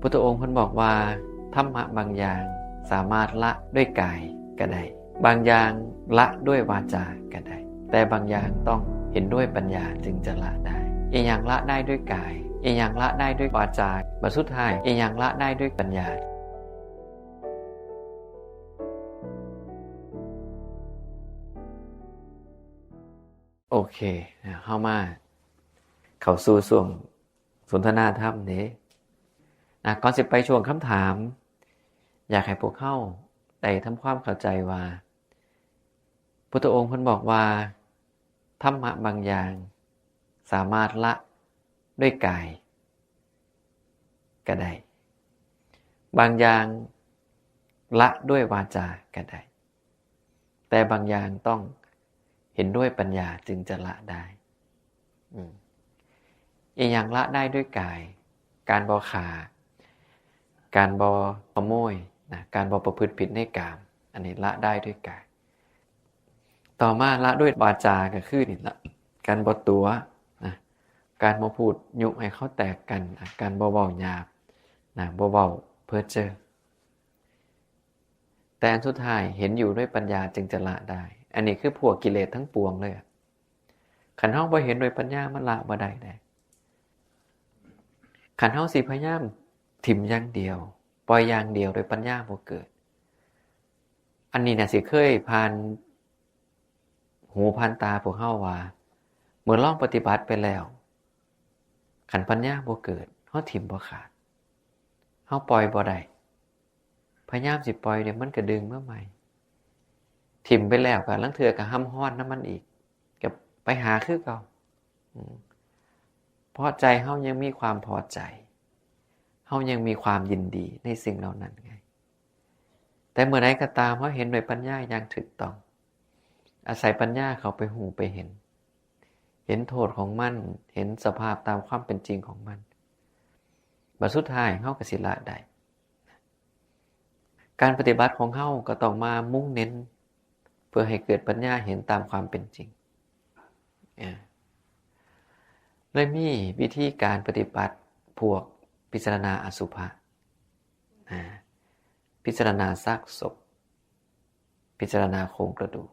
พุทธองค์เพิ่นบอกว่าธรรมะบางอย่างสามารถละด้วยกายก็ได้บางอย่างละด้วยวาจาก็ได้แต่บางอย่างต้องเห็นด้วยปัญญาจึงจะละได้อีกอย่างละได้ด้วยกายอีกอย่างละได้ด้วยวาจาบัดสุดท้ายอีกอย่างละได้ด้วยปัญญาโอเคเข้ามาเข้าสู่ช่วงสนทนาธรรมนี้ก่อนสิไปช่วงคำถามอยากให้พวกเข้าได้ทำความเข้าใจว่าพุทธองค์เพิ่นบอกว่าธรรมะบางอย่างสามารถละด้วยกายก็ได้บางอย่างละด้วยวาจาก็ได้แต่บางอย่างต้องเห็นด้วยปัญญาจึงจะละได้อีกอย่างละได้ด้วยกายการบ่ฆ่าการบ่ขโมยการบ่ประพฤติผิดในกามอันนี้ละได้ด้วยกายต่อมาละด้วยวาจาก็คือนี่ละการบ่ตัวการบ่พูดยุให้เขาแตกกันการบ่เว้าหยาบบ่เว้าเพ้อเจ้อแต่อันสุดท้ายเห็นอยู่ด้วยปัญญาจึงจะละได้อันนี้คือพวกกิเลสทั้งปวงเลยขันเฮาบ่เห็นด้วยปัญญามันละบ่ได้ขันเฮาสิพยายามถิ่มอย่างเดียวปล่อยอย่างเดียวโดยปัญญาบ่เกิดอันนี้น่ะสิเคยผ่านหูผ่านตาพวกเฮาว่าเมื่อลองปฏิบัติไปแล้วขันปัญญาบ่เกิดเฮาถิ่มบ่ขาดเฮาปล่อยบ่ได้พยายามสิปล่อยเนี่ยมันก็ดึงมาใหม่ถิ่มไปแล้วก็ลังเทื่อก็ห้ำฮ้อนน้ำมันอีกก็ไปหาคือเก่าเพราะใจเฮายังมีความพอใจเฮายังมีความยินดีในสิ่งเหล่านั้นไงแต่เมื่อใดก็ตามเฮาเห็นด้วยปัญญาอย่างถูกต้องอาศัยปัญญาเข้าไปหูไปเห็นโทษของมันเห็นสภาพตามความเป็นจริงของมันบัดสุดท้ายเฮาก็สิละได้การปฏิบัติของเฮาก็ต้องมามุ่งเน้นเพื่อให้เกิดปัญญาเห็นตามความเป็นจริงเลยมีวิธีการปฏิบัติพวกพิจารณาอสุภะพิจารณาซากศพพิจารณาโครงกระดูก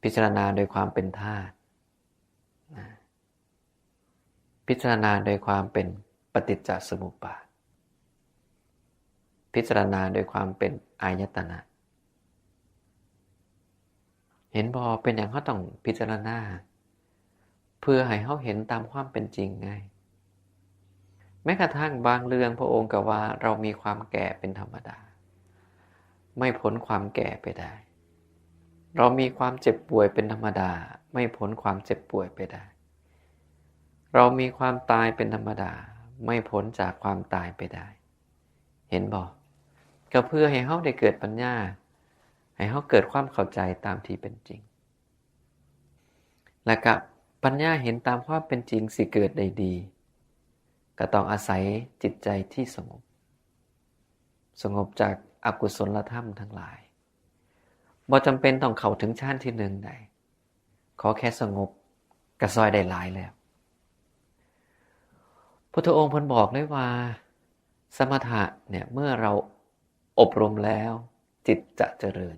พิจารณาโดยความเป็นธาตุพิจารณาโดยความเป็นปฏิจจสมุปบาทพิจารณาโดยความเป็นอายตนะเห็นบ่เป็นอย่างเขาต้องพิจารณาเพื่อให้เขาเห็นตามความเป็นจริงไงแม้กระทั่งบางเรื่องพระองค์ก็ว่าเรามีความแก่เป็นธรรมดาไม่พ้นความแก่ไปได้เรามีความเจ็บป่วยเป็นธรรมดาไม่พ้นความเจ็บป่วยไปได้เรามีความตายเป็นธรรมดาไม่พ้นจากความตายไปได้เห็นบ่ก็เพื่อให้เขาได้เกิดปัญญาให้เขาเกิดความเข้าใจตามที่เป็นจริงและก็ปัญญาเห็นตามความเป็นจริงสิเกิดได้ดีก็ต้องอาศัยจิตใจที่สงบจากอกุศลธรรมทั้งหลายบ่จำเป็นต้องเข้าถึงชั้นที่หนึ่งใดขอแค่สงบก็ซอยได้หลายแล้วพุทธองค์เพิ่นบอกเลยว่าสมถะเนี่ยเมื่อเราอบรมแล้วจิตจะเจริญ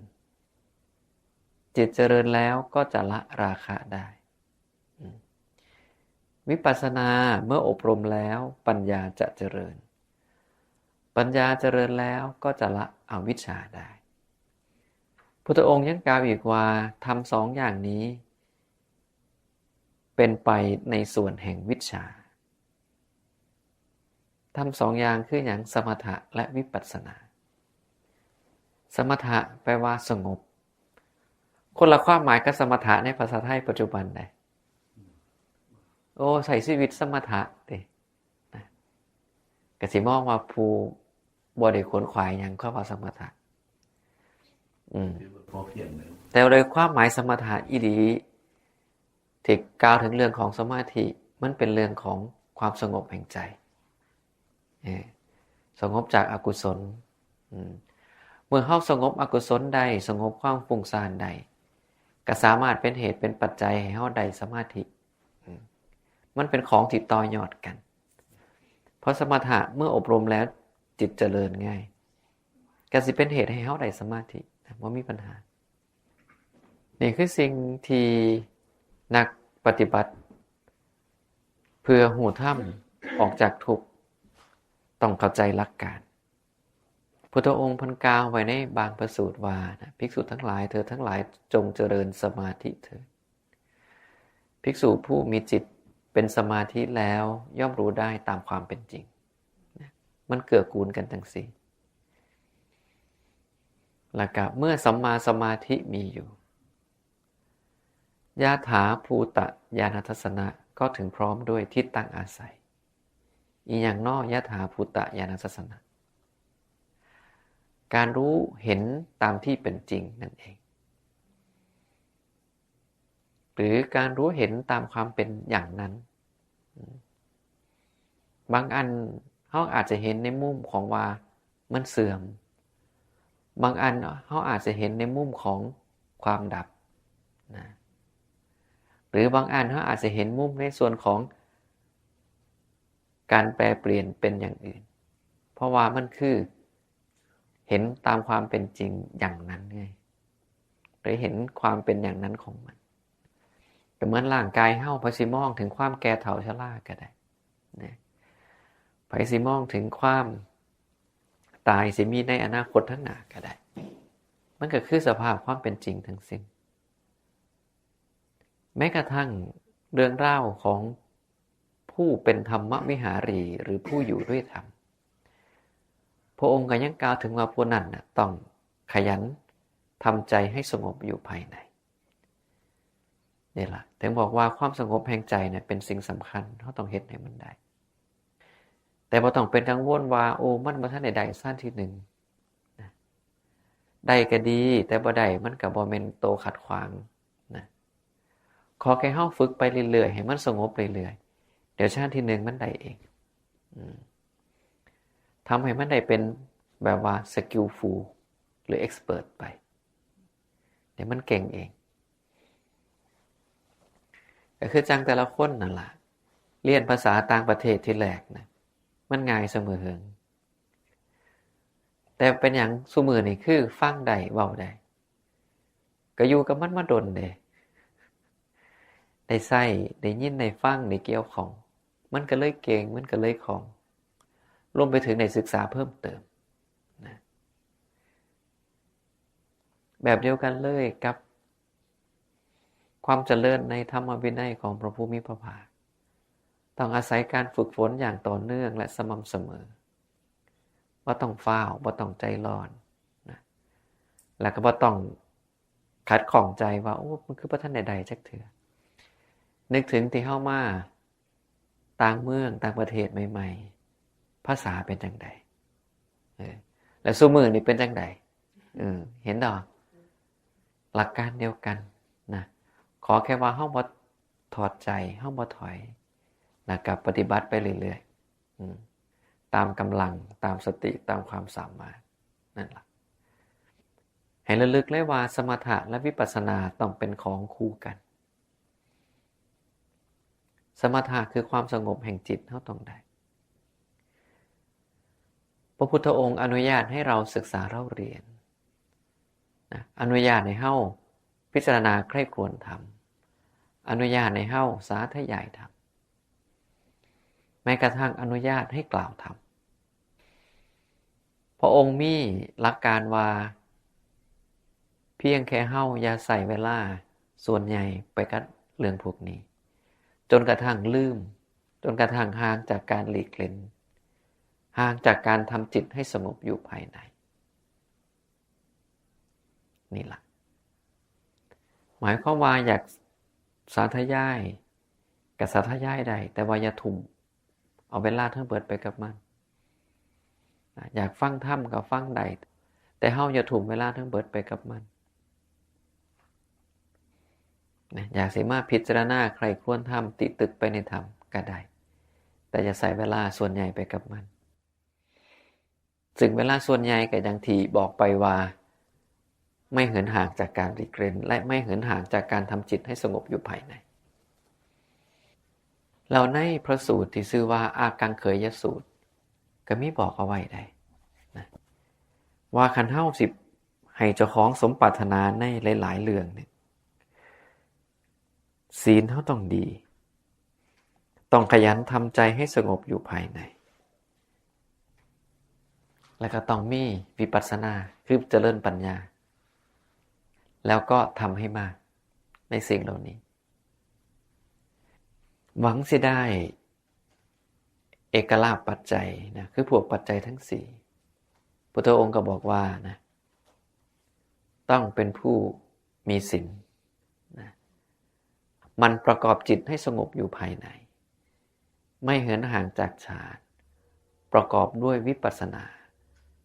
จิตเจริญแล้วก็จะละราคะได้วิปัสสนาเมื่ออบรมแล้วปัญญาจะเจริญปัญญาเจริญแล้วก็จะละอวิชชาได้พุทธองค์ยังกล่าวอีกว่าทำสองอย่างนี้เป็นไปในส่วนแห่งวิชชาทำสองอย่างคืออย่างสมถะและวิปัสสนาสมถะแปลว่าสงบคนละความหมายกับสมถะในภาษาไทยปัจจุบันได้โอ้ใส่ชีวิตสมถะเด้ก็สิมองว่าผู้บ่ได้ขวนขวายหยังเข้าว่าสมถะแต่โดยความหมายสมถะอีหลีที่กล่าวถึงเรื่องของสมาธิมันเป็นเรื่องของความสงบแห่งใจสงบจากอกุศลเมื่อเฮาสงบอกุศลใดสงบความฟุ้งซ่านใดก็สามารถเป็นเหตุเป็นปัจจัยให้เฮาได้สมาธิมันเป็นของที่ต่อยอดกัน ราะสมถะเมื่ออบรมแล้วจิตเจริญง่ายก็สิเป็นเหตุให้เฮาได้สมาธิบ่มีปัญหานี่คือสิ่งที่นักปฏิบัติเพื่อหูธรรมออกจากทุกข์ต้องเข้าใจหลักการพุทธองค์พันกล่าวไว้ในบางพระสูตรว่าภิกษุทั้งหลายเธอทั้งหลายจงเจริญสมาธิเถิดภิกษุผู้มีจิตเป็นสมาธิแล้วย่อมรู้ได้ตามความเป็นจริงมันเกื้อกูลกันทั้งสี่แล้วก็เมื่อสัมมาสมาธิมีอยู่ยะถาภูตญาณทัสสนะก็ถึงพร้อมด้วยที่ตั้งอาศัยอีกอย่างนอกยะถาภูตญาณทัสสนะการรู้เห็นตามที่เป็นจริงนั่นเองหรือการรู้เห็นตามความเป็นอย่างนั้นบางอันเขาอาจจะเห็นในมุมของว่ามันเสื่อมบางอันเขาอาจจะเห็นในมุมของความดับนะหรือบางอันเขาอาจจะเห็นมุมในส่วนของการแปลเปลี่ยนเป็นอย่างอื่นเพราะว่ามันคือเห็นตามความเป็นจริงอย่างนั้นไงหรือเห็นความเป็นอย่างนั้นของมันก็เหมือนร่างกายเฮาไผสิมองถึงความแก่เฒ่าชราก็ได้นะไผสิมองถึงความตายสิมีในอนาคตข้างหน้าก็ได้มันก็คือสภาพความเป็นจริงทั้งสิ้นแม้กระทั่งเรื่องเล่าของผู้เป็นธรรมวิหารีหรือผู้อยู่ด้วยธรรมพระองค์ก็ยังกล่าวถึงว่าผู้นั้นต้องขยันทำใจให้สงบอยู่ภายในนี่แหละถึงบอกว่าความสงบแห่งใจเป็นสิ่งสำคัญเขาต้องเฮ็ดให้มันได้แต่บ่ต้องเป็นกังวลว่าโอ้มันบ่ทันได้สั้นที่หนึ่งได้ก็ดีแต่บ่ได้มันก็บ่แม่นโตขัดขวางนะขอแค่เฮาฝึกไปเรื่อยๆให้มันสงบเรื่อยๆเดี๋ยวชาติที่หนึ่งมันได้เองทำให้มันได้เป็นแบบว่า skillful หรือ expert ไปเดี๋ยวมันเก่งเองก็คือจังแต่ละคนนั่นล่ะเรียนภาษาต่างประเทศที่แรกนะมันง่ายเสมอแต่เป็นอย่างซุมื้อนี่คือฟังได้เว้าได้ก็อยู่กับมันมาดนเด้ได้ใช้ได้ยินได้ฟังได้เกี่ยวของมันก็เลยเก่งมันก็เลยของรวมไปถึงในศึกษาเพิ่มเติมนะแบบเดียวกันเลยกับความเจริญในธรรมวินัยของพระผู้มีพระภาคต้องอาศัยการฝึกฝนอย่างต่อเนื่องและสม่ำเสมอบ่ต้องฟ้าวบ่ต้องใจร้อนนะแล้วก็บ่ต้องขัดข้องใจว่าโอ้มันคือบ่ทันได้จักเทื่อนึกถึงที่เฮามาต่างเมืองต่างประเทศใหม่ๆภาษาเป็นจังไดแล้วซุมื้อนี่เป็นจังไดเห็นดอกหลักการเดียวกันนะขอแค่ว่าเฮาบ่ถอดใจเฮาบ่ถอยแล้วก็ปฏิบัติไปเรื่อยๆตามกำลังตามสติตามความสามารถนั่นล่ะให้ระลึกเลยว่าสมถะและวิปัสสนาต้องเป็นของคู่กันสมถะคือความสงบแห่งจิตเฮาต้องได้พระพุทธองค์อนุญาตให้เราศึกษาเล่าเรียนนะอนุญาตให้เฮาพิจารณาใคร่ครวญธรรมอนุญาตให้เฮาสาธยายธรรมแม้กระทั่งอนุญาตให้กล่าวธรรมพระองค์มีหลักการว่าเพียงแค่เฮาอย่าใส่เวลาส่วนใหญ่ไปกับเรื่องพวกนี้จนกระทั่งลืมจนกระทั่งห่างจากการหลีกเล่นห่างจากการทำจิตให้สงบอยู่ภายในนี่ล่ะหมายความว่าอยากสาธยายกับสาธยายได้แต่ว่าอย่าทุ่มเอาเวลาทั้งเบิดไปกับมันอยากฟังธรรมกับฟังได้แต่เฮาอย่าทุ่มเวลาทั้งเบิดไปกับมันอยากสิมาพิจารณาใครครวญธรรมติตึกไปในธรรมก็ได้แต่อย่าใส่เวลาส่วนใหญ่ไปกับมันซึ่งเวลาส่วนใหญ่ก็อย่างที่บอกไปว่าไม่เหินห่างจากการหลีกเล่นและไม่เหินห่างจากการทำจิตให้สงบอยู่ภายในเราในพระสูตรที่ชื่อว่าอากังเขยสูตร ก็มีบอกเอาไว้ได้นะว่าคันเฮาสิให้เจ้าของสมปรารถนาในหลายๆเรื่องเนี่ยศีลเฮาต้องดีต้องขยันทำใจให้สงบอยู่ภายในแล้วก็ต้องมีวิปัสสนาคือเจริญปัญญาแล้วก็ทำให้มากในสิ่งเหล่านี้หวังสิได้เอกลาภปัจจัยนะคือพวกปัจจัยทั้งสี่พุทธองค์ก็บอกว่านะต้องเป็นผู้มีศีลนะมันประกอบจิตให้สงบอยู่ภายในไม่เหินห่างจากฌานประกอบด้วยวิปัสสนา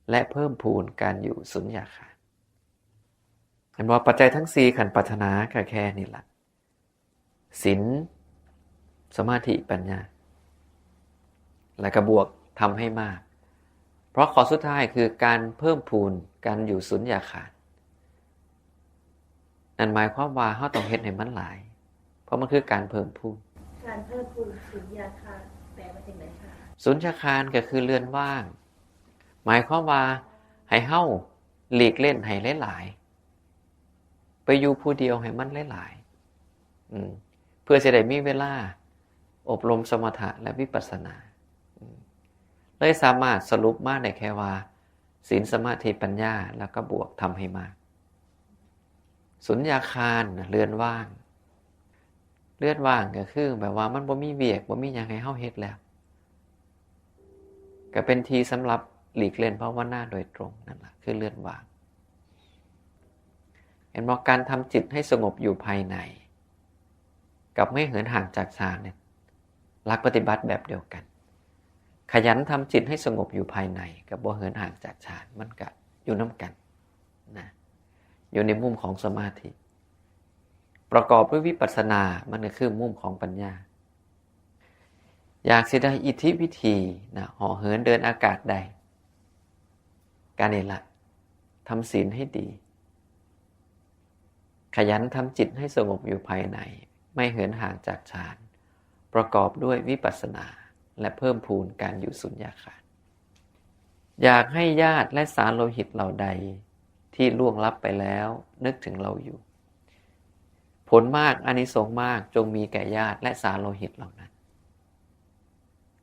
และเพิ่มพูนการอยู่สุญญากาศเห็นว่าปัจจัยทั้งสี่ขันธ์ปรารถนาแค่นี้แหละศีลสมาธิปัญญาและกระบวกทำให้มากเพราะข้อสุดท้ายคือการเพิ่มพูนการอยู่สุญญากาศนั่นหมายความว่าเราต้องเฮ็ดให้มันหลายเพราะมันคือการเพิ่มพูนการเพิ่มพูนสุญญากาศแปลว่าจังได๋คะสุญญากาศก็คือเรือนว่างหมายความว่าให้เฮาหลีกเล่นให้หลายๆไปอยู่ผู้เดียวให้มันหลายๆเพื่อจะได้มีเวลาอบรมสมถะและวิปัสสนาเลยสามารถสรุปมาได้แค่ว่าศีลสมาธิปัญญาแล้วก็บวกทำให้มากสุญญาคารเรือนว่างเรือนว่างก็คือแบบว่ามันบ่มีเวียกบ่มีหยังให้เฮาเฮ็ดแล้วก็เป็นที่สำหรับหลีกเล่นภาวนาโดยตรงนั่นแหละคือเรือนว่างเห็นว่าการทำจิตให้สงบอยู่ภายในกับไม่เหินห่างจากฌานเนี่ยหลักปฏิบัติแบบเดียวกันขยันทำจิตให้สงบอยู่ภายในกับบ่เหินห่างจากฌานมันก็อยู่นำกันนะอยู่ในมุมของสมาธิประกอบด้วยวิปัสสนามันก็คือมุมของปัญญาอยากสิได้อิทธิวิธีนะห่อเหินเดินอากาศได้การนี่ละทำศีลให้ดีขยันทำจิตให้สงบอยู่ภายในไม่เหินห่างจากฌานประกอบด้วยวิปัสสนาและเพิ่มพูนการอยู่สุญญากาศอยากให้ญาติและสาโลหิตเหล่าใดที่ล่วงลับไปแล้วนึกถึงเราอยู่ผลมากอานิสงส์มากจงมีแก่ญาติและสาโลหิตเหล่านั้น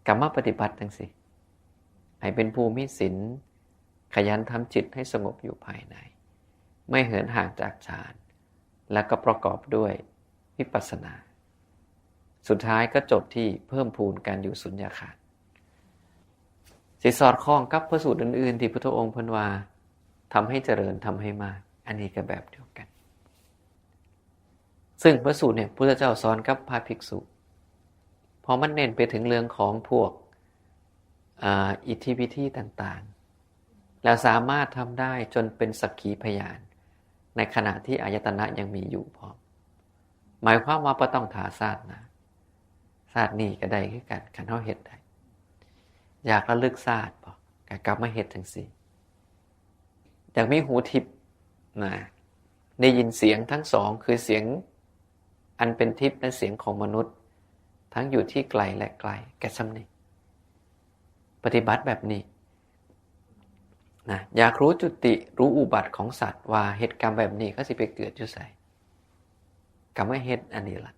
กรรมปฏิบัติจังสิให้เป็นผู้มีศีลขยันทำจิตให้สงบอยู่ภายในไม่เหินห่างจากฌานและก็ประกอบด้วยวิปัสสนาสุดท้ายก็จบที่เพิ่มพูนการอยู่สุญญากาศสิสอดคล้องกับพระสูตรอื่นๆที่พุทธองค์เพิ่นว่าทำให้เจริญทำให้มากอันนี้ก็แบบเดียวกันซึ่งพระสูตรเนี่ยพุทธเจ้าสอนกับพระภิกษุพอมันเน้นไปถึงเรื่องของพวกอิทธิวิธีต่างๆแล้วสามารถทำได้จนเป็นสักขีพยานในขณะที่อายตนะยังมีอยู่พร้อมหมายความว่าบ่ต้องถาศาสตร์นะศาสตร์นี้ก็ได้คือกันคันเฮาเฮ็ดได้อยากระลึกศาสตร์บ่ก็กลับมาเฮ็ดจังซี่อยากมีหูทิพย์นะได้ยินเสียงทั้งสองคือเสียงอันเป็นทิพย์และเสียงของมนุษย์ทั้งอยู่ที่ไกลและไกลแก่ซ้ำนี้ปฏิบัติแบบนี้นะอยากรู้จุติรู้อุบัติของสัตว์ว่าเหตุกรรมแบบนี้เขาสิไปเกิดอยู่ไสก็ไม่เฮ็ดอันนี้ล่ะ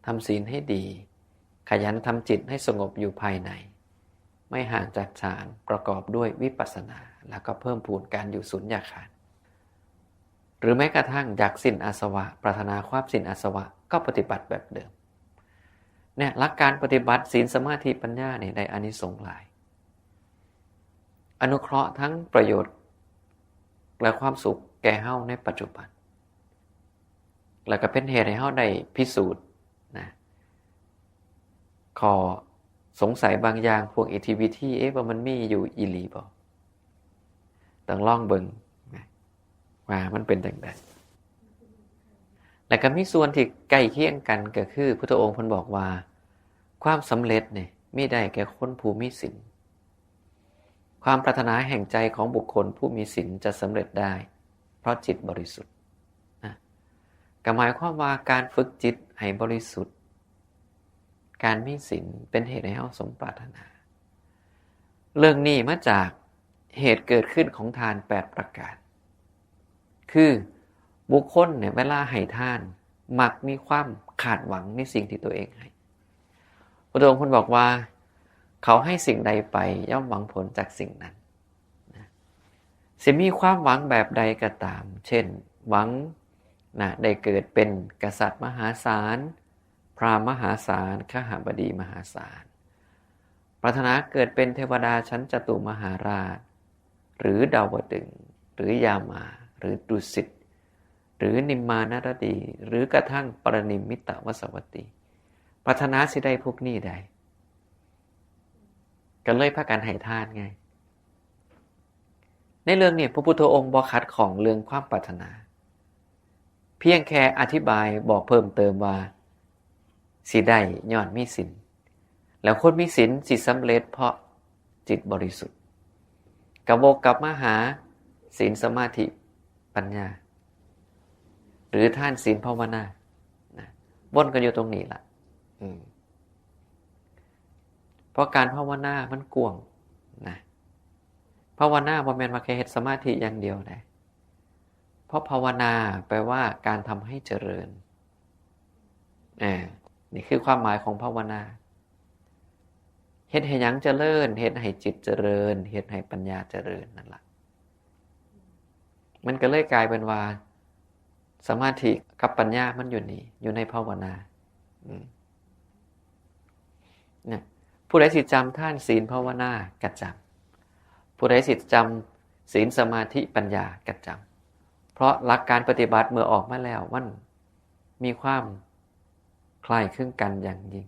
ทำศีลให้ดีขยันทำจิตให้สงบอยู่ภายในไม่ห่างจากฌานประกอบด้วยวิปัสสนาแล้วก็เพิ่มพูนการอยู่สุญญากาศหรือแม้กระทั่งอยากสิ้นอาสวะปรารถนาความสิ้นอาสวะก็ปฏิบัติแบบเดิมเนี่ยหลักการปฏิบัติศีลสมาธิปัญญาเนี่ยได้อานิสงส์หลายอนุเคราะห์ทั้งประโยชน์และความสุขแก่เฮาในปัจจุบันแล้วก็เป็นเหตุให้เฮาได้พิสูจน์นะข้อสงสัยบางอย่างพวกอิทธิวิธีว่ามันมีอยู่อีหลีบ่ต้องลองเบิ่งว่ามันเป็นจังได๋แล้วก็มีส่วนที่ใกล้เคียงกันก็คือพุทธองค์เพิ่นบอกว่าความสำเร็จนี่มีได้แก่คนผู้มีศีลความปรารถนาแห่งใจของบุคคลผู้มีศีลจะสำเร็จได้เพราะจิตบริสุทธิ์นะก็หมายความว่าการฝึกจิตให้บริสุทธิ์การมีศีลเป็นเหตุให้เฮาสมปรารถนา เรื่องนี้มาจากเหตุเกิดขึ้นของทาน8ประการคือบุคคลเนี่ยเวลาให้ทานมักมีความขาดหวังในสิ่งที่ตัวเองให้พระองค์คุณบอกว่าเขาให้สิ่งใดไปย่อมหวังผลจากสิ่งนั้นสิมีความหวังแบบใดก็ตามเช่นหวังได้เกิดเป็นกษัตริย์มหาศาลพราหมณ์มหาศาลขหบดีมหาศาลปรารถนาเกิดเป็นเทวดาชั้นจตุมหาราชหรือดาวดึงส์หรือยามาหรือดุสิตหรือนิมมานารดีหรือกระทั่งปรนิมมิตวสวัตติปรารถนาสิได้พวกนี้ได้ก็เลยพากันให้ทานไงในเรื่องนี้พระพุทธองค์บอกขัดของเรื่องความปรารถนาเพียงแค่อธิบายบอกเพิ่มเติมว่าสิได้ย้อนมีศีลแล้วคนมีศีลสิสำเร็จเพราะจิตบริสุทธิ์กระโวกกลับมาหาศีลสมาธิปัญญาหรือท่านศีลภาวนาวนกันอยู่ตรงนี้ล่ะเพราะการภาวนามันกว้างนะภาวนาบ่แม่นว่าแค่เฮ็ดสมาธิอย่างเดียวได้เพราะภาวนาแปลว่าการทำให้เจริญนี่คือความหมายของภาวนาเฮ็ดให้หยังเจริญเฮ็ดให้จิตเจริญเฮ็ดให้ปัญญาเจริญนั่นล่ะมันก็เลยกลายเป็นว่าสมาธิกับปัญญามันอยู่นี่อยู่ในภาวนาเนี่ยผู้ใดสิจำท่านศีลภาวนาก็จำผู้ใดสิจำศีลสมาธิปัญญาก็จำเพราะหลักการปฏิบัติเมื่อออกมาแล้วมันมีความคล้ายคลึงกันอย่างยิ่ง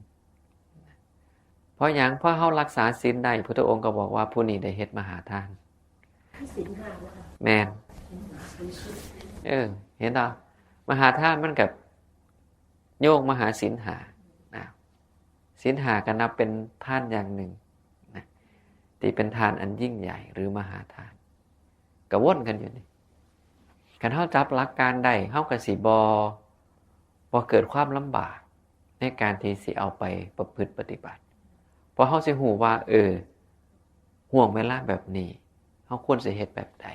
เพราะอย่างเพราะเฮารักษาศีลได้พุทธองค์ก็บอกว่าผู้นี้ได้เฮ็ดมหาทานศีลห้าบ่คะแม่นเห็นบ่มหาทานมันกับโยกมหาศีลห้าศีลห้าก็นับเป็นทานอย่างหนึ่งนะที่เป็นทานอันยิ่งใหญ่หรือมหาทานก็วนกันอยู่นี่คันเฮาจับหลักการได้เฮาก็สิบ่เกิดความลำบากในการที่สิเอาไปประพฤติปฏิบัติเพราะเฮาสิฮู้ว่าห่วงเวลาแบบนี้เฮาควรสิเฮ็ดแบบใด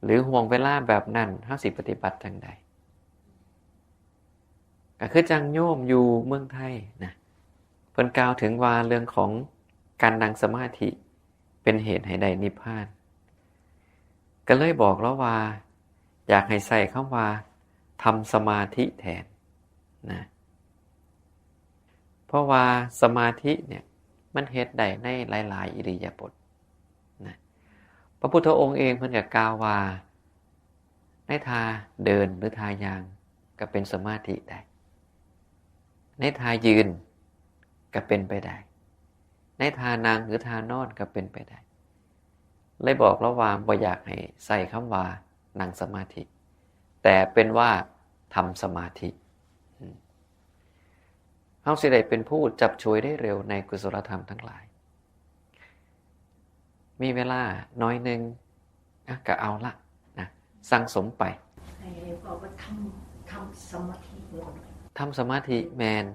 หรือห่วงเวลาแบบนั้นเฮาสิปฏิบัติจังใดก็คือจังโยมอยู่เมืองไทยนะเพิ่นกล่าวถึงว่าเรื่องของการนั่งสมาธิเป็นเหตุให้ได้นิพพานก็เลยบอกแล้วว่าอยากให้ใส่คำว่าทำสมาธิแทนนะเพราะว่าสมาธิเนี่ยมันเฮ็ดได้ในหลายๆอิริยาบถนะพระพุทธองค์เองเพิ่นก็กล่าวว่าในท่าเดินหรือท่ายางก็เป็นสมาธิได้ในท่ายืนก็เป็นไปได้ในท่านั่งหรือท่านอนก็เป็นไปได้เลยบอกแล้วว่าบ่อยากให้ใส่คำว่านั่งสมาธิแต่เป็นว่าทำสมาธิเฮาสิได้เป็นผู้จับฉวยได้เร็วในกุศลธรรมทั้งหลายมีเวลาน้อยนึงก็เอาละนะสั่งสมไปให้บอกว่าทำสมาธิทำสมาธิแมน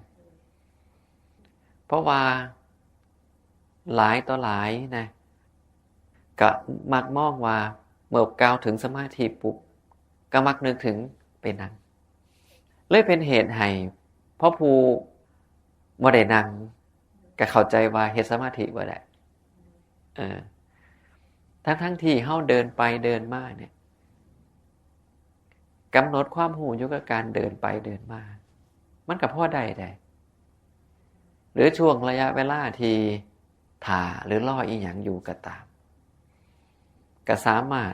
เพราะว่าหลายต่อหลายนะก็มักมองว่าเมื่อกล่าวถึงสมาธิปุ๊บก็มักนึกถึงเป็นนั่งเลยเป็นเหตุให้เพราะผู้บ่ได้นั่งก็เข้าใจว่าเฮ็ดสมาธิบ่ได้ทั้งที่เฮาเดินไปเดินมาเนี่ยกำหนดความรู้อยู่กับการเดินไปเดินมามันก็พอได้หรือช่วงระยะเวลาที่ถ่าหรือรออีหยังอยู่ก็ตามก็สามารถ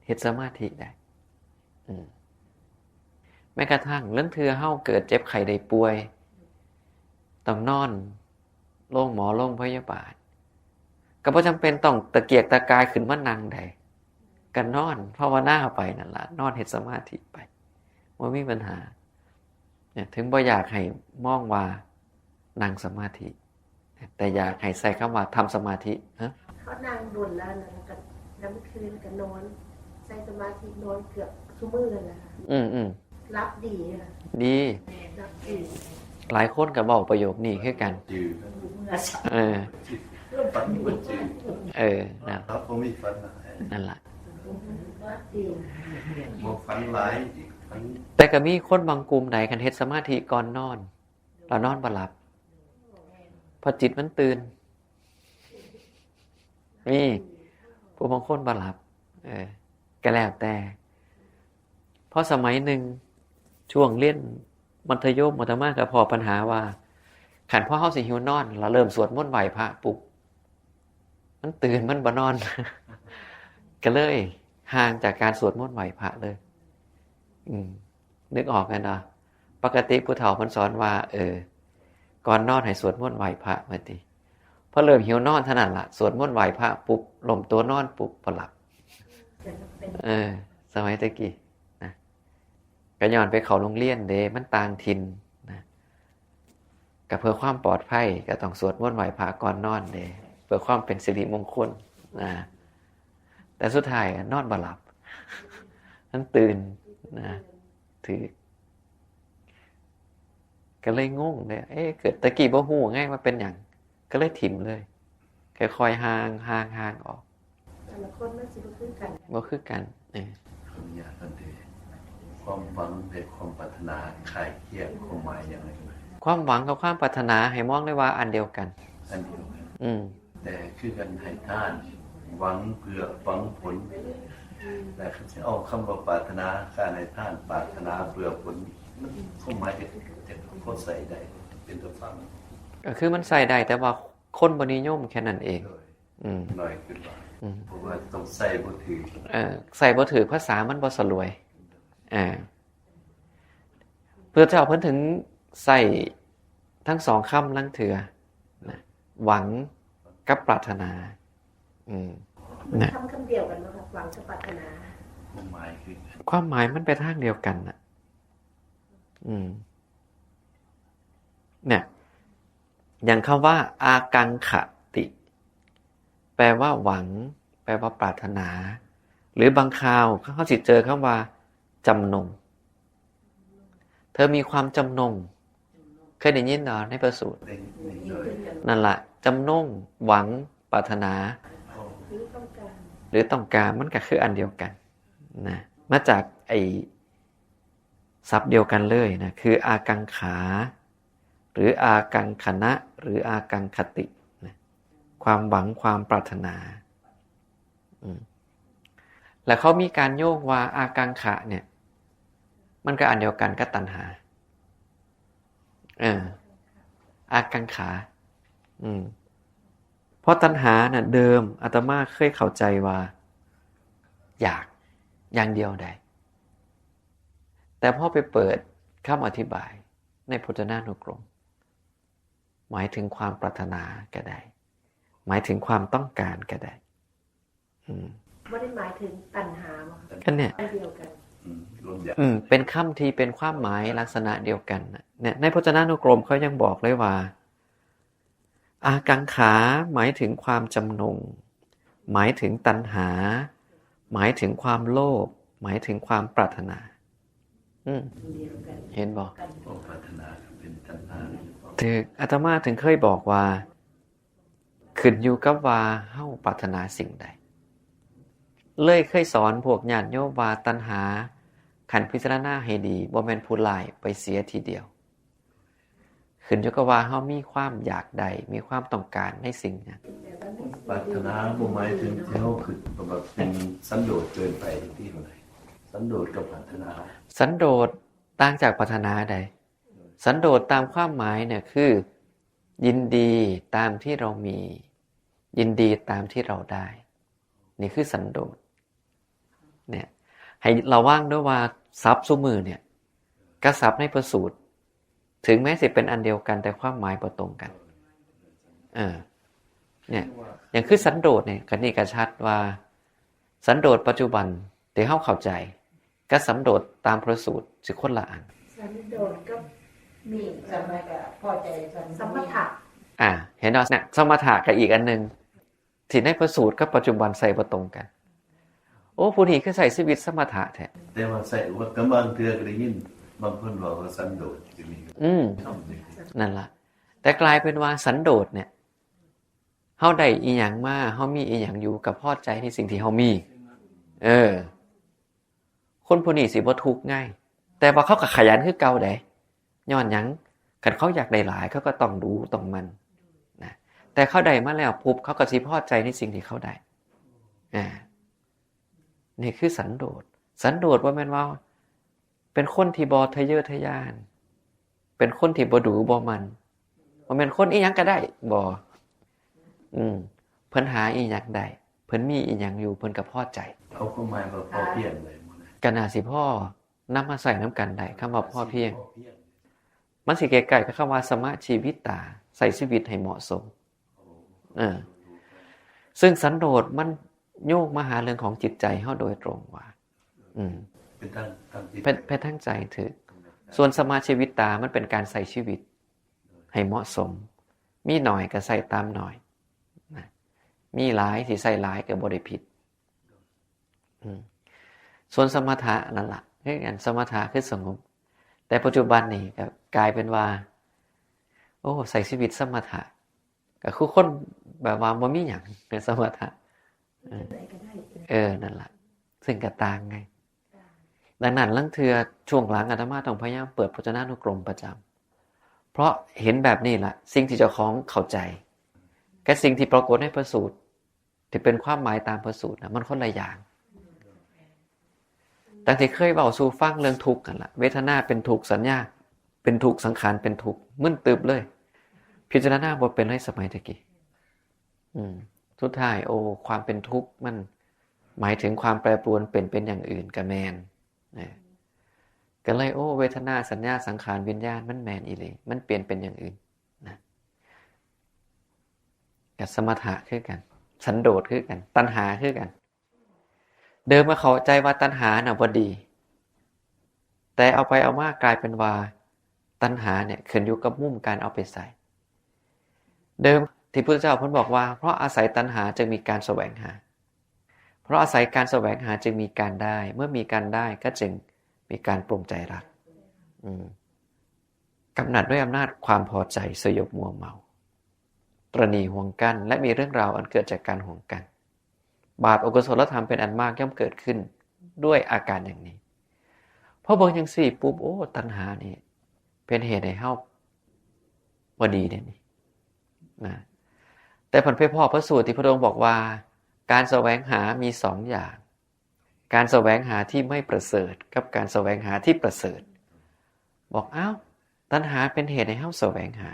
เฮ็ดสมาธิได้แม้กระทั่งเรื่องเทื่อเฮาเกิดเจ็บไข้ได้ป่วยต้องนอนโรงหมอโรงพยาบาลก็บ่จำเป็นต้องตะเกียกตะกายขึ้นมานั่งได้ก็นอนภาวนาไปนั่นล่ะนอนเฮ็ดสมาธิไปบ่มีปัญหาเนี่ยถึงบ่อยากให้มองว่านั่งสมาธิแต่อยากให้ใส่คำว่าทำสมาธิเขานั่งโดนแล้วนะก็น้ำคืนก็นอนใส่สมาธินอนเกือบชั่วโมงเลยนะคะรับดีค่ะดีรับดีหลายคนก็บอกประโยคนี้คือกัน ฝันบ่จริงนะครับบ่มีฝันนั่นล่ะบ่ฝันหลายอีกฝันแต่ก็มีคนบางกลุ่มใดคันเฮ็ดสมาธิก่อนนอนแล้วนอนบ่หลับพอจิตมันตื่นมีผู้บางคนบ่หลับก็แล้วแต่เพราะสมัยหนึ่งช่วงเรียนมัธยมมัธยมก็พอปัญหาว่าขันพ่อเฮาสิหิวนอนแล้วเริ่มสวดมนต์ไหว้พระปุ๊บมันตื่นมันบ่นอน ก็เลยห่างจากการสวดมนต์ไหว้พระเลยนึกออกกันเนาะปกติผู้เฒ่าเพิ่นสอนว่าก่อนนอนให้สวดมนต์ไหว้พระมาติพอเริ่มหิวนอนเท่านั้นล่ะสวดมนต์ไหว้พระปุ๊บล้มตัวนอนปุ๊บบ่หลับสมัยตะกี้นะก็ย้อนไปเข้าโรงเรียนเด้มันต่างถิ่นนะก็เพื่อความปลอดภัยก็ต้องสวดมนต์ไหว้พระก่อนนอนเด้เพื่อความเป็นสิริมงคลนะแต่สุดท้ายนอนบ่หลับมันตื่นนะถือก็เลยงงเลยเกิดตะกี้บ่ฮู้ไงว่าเป็นหยังก็เลยถิ่มเลยค่อยๆห่างออกแต่ละคนมันสิบ่คือกันบ่คือกันความอยากนั่นเองความหวังและความปรารถนาคล้ายเคียงความหมายอย่างไรความหวังกับความปรารถนาให้มองได้ว่าอันเดียวกันแต่คือกันให้ท่านหวังเพื่อหวังผลแต่เขาเอาคำว่าปรารถนาการให้ท่านปรารถนาเพื่อผลความหมายจะเข้าใส่ได้เป็นตัวฟังก็คือมันใส่ได้แต่ว่าคนบ่นิยมแค่นั้นเองหน่อยขึ้นว่าเพราะว่าต้องใส่บ่ถือใส่บ่ถือภาษามันบ่สลวยเพื่อเจ้าเพิ่นถึงใส่ทั้งสองคำลังเถือนะหวังกับปรารถนาคำเดียวกันมั้งครับหวังกับปรารถนาความหมายคือความหมายมันไปทางเดียวกันน่ะเนี่ยอย่างคำว่าอากังขติแปลว่าหวังแปลว่าปรารถนาหรือบางคราวเขาสิเจอคำว่าจำนงเธอมีความจำนงเคยได้ยินเหรอในพระสูตรนั่นแหละจำนงหวังปรารถนาหรือต้องการมันก็คืออันเดียวกันนะมาจากไอ้ศัพท์เดียวกันเลยนะคืออากังขาหรืออากังขณะหรืออากังคตินะความหวังความปรารถนาแล้วเขามีการโยกว่าอากังขะเนี่ยมันก็อันเดียวกันกับตัณหาอากังขาเพราะตัณหาน่ะเดิมอาตมาเคยเข้าใจว่าอยากอย่างเดียวได้แต่พอไปเปิดคำอธิบายในพจนานุกรมหมายถึงความปรารถนาก็ได้หมายถึงความต้องการก็ได้ไม่ได้หมายถึงตัณหาก็เนี่ยเดียวกันเป็นคำที่เป็นความหมายลักษณะเดียวกันเนี่ยในพจนานุกรมเขายังบอกเลยว่าอากังขาหมายถึงความจำนงหมายถึงตัณหาหมายถึงความโลภหมายถึงความปรารถนาเห็นบอกปรารถนาเป็นตัณหาถึงอาตมาถึงเคยบอกว่าขึ้นอยู่กับว่าเฮาปรารถนาสิ่งใดเลยเคยสอนพวกญาติโยมว่าตัณหาขันพิจารณาให้ดีบ่แม่นผู้ร้ายไปเสียทีเดียวขึ้นอยู่กับว่าเฮามีความอยากใดมีความต้องการในสิ่งนั้นปรารถนาบ่หมายถึงที่เฮาคือแบบเป็นสันโดษเกินไปที่เท่าใดสันโดษกับปรารถนาสันโดษต่างจากปรารถนาใดสันโดษตามความหมายเนี่ยคือยินดีตามที่เรามียินดีตามที่เราได้นี่คือสันโดษเนี่ยให้ระวังด้วยว่าทรัพย์ซุมือเนี่ยกับทรัพย์ในพระสูตรถึงแม้สิเป็นอันเดียวกันแต่ความหมายบ่ตรงกันเนี่ยอย่างคือสันโดษเนี่ยกันนี่ก็ชัดว่าสันโดษปัจจุบันที่เฮาเข้าใจกับสันโดษตามพระสูตรสิคนละอันสันโดษก็มีสมัยก็พอใจสมถะเห็นเนาะเนี่ยสมถะกับอีกอันนึงที่ในพระสูตรกับปัจจุบันใส่บ่ตรงกันโอ้ผู้นี้คือใส่ชีวิตสมถะแท้แต่ว่าใส่ว่ากำลังเทือก็ได้ยินบางคนบอกว่าสันโดษจะมีนั่นล่ะแต่กลายเป็นว่าสันโดษเนี่ย เฮาได้อีหยังมาเฮามีอีหยังอยู่กับพอใจในสิ่งที่เฮามีคนผู้นี้สิบ่ทุกข์ง่ายแต่ว่าเขาก็ขยันคือเก่าได้ย้อนหยังคันเขาอยากได้หลายเขาก็ต้องดูต้องมันนะแต่เขาได้มาแล้วปุ๊บเขาก็สิพอใจในสิ่งที่เขาได้นี่คือสันโดษสันโดษว่าแม่นว่าเป็นคนที่บ่ทะเยอทะยานเป็นคนที่บ่ดูบ่มันว่าแม่นคนอีหยังก็ได้บ่เพิ่นหาอีหยังได้เพิ่นมีอีหยังอยู่เพิ่นก็พอใจเอาก็หมายว่าพอเพียงเลยก็น่าสิพ่อนำมาใส่น้ำกันได้คำว่าพอเพียงมันสิใกล้ๆกับคำว่าสมะชีวิตตาใส่ชีวิตให้เหมาะสมซึ่งสันโดษมันโยกมาหาเรื่องของจิตใจเฮาโดยตรงว่าเป็นทั้งใจถือส่วนสมาชีวิตตามันเป็นการใส่ชีวิตให้เหมาะสมมีหน่อยก็ใส่ตามหน่อยมีหลายสิใส่หลายก็บ่ได้ผิดส่วนสมถะนั่นล่ะคือกันสมถะคือสงบแต่ปัจจุบันนี่ก็กลายเป็นว่าใส่ชีวิตสมถะก็คือคนแบบว่าบ่มีหยังเป็นสมถะนั่นล่ะซึ่งก็ต่างไงดังนั้นลังเทื่อช่วงหลังอาตมาต้องพยายามเปิดพจนานุกรมประจำเพราะเห็นแบบนี้ล่ะสิ่งที่เจ้าของเข้าใจกับสิ่งที่ปรากฏในพระสูตรที่เป็นความหมายตามพระสูตรนะมันคนละอย่างดังที่เคยเว้าสู่ฟังเรื่องทุกข์กันล่ะเวทนาเป็นทุกข์สัญญาเป็นทุกข์สังขารเป็นทุกข์มึนตึบเลยพิจารณาบ่เป็นในสมัยตะกี้สุดท้ายความเป็นทุกข์มันหมายถึงความแปรปรวนเป็นอย่างอื่นก็แม่นก็เลยเวทนาสัญญาสังขารวิญญาณมันแม่นอีหลีมันเปลี่ยนเป็นอย่างอื่นนะกับสมถะคือกันสันโดษคือกันตัณหาคือกันเดิมมาเข้าใจว่าตัณหาน่ะบ่ดีแต่เอาไปเอามากลายเป็นว่าตัณหาเนี่ยขึ้นอยู่กับมุมการเอาไปใส่เดิมที่พุทธเจ้าเพิ่นบอกว่าเพราะอาศัยตัณหาจึงมีการแสวงหาเพราะอาศัยการแสวงหาจึงมีการได้เมื่อมีการได้ก็จึงมีการปรงใจรักกำหนัดด้วยอำนาจความพอใจสยบมัวเมาตระหนี่ห่วงกันและมีเรื่องราวอันเกิดจากการห่วงกันบาปอกุศลธรรมเป็นอันมากย่อมเกิดขึ้นด้วยอาการอย่างนี้พอเบิ่งจังซี่ปุ๊บตัณหานี่เป็นเหตุให้เฮาบ่ดีเด้นี่นะแต่ผลไปพ่อพระสูตรที่พระองค์บอกว่าการแสวงหามี2อย่างการแสวงหาที่ไม่ประเสริฐกับการแสวงหาที่ประเสริฐบอกตัณหาเป็นเหตุให้เฮาแสวงหา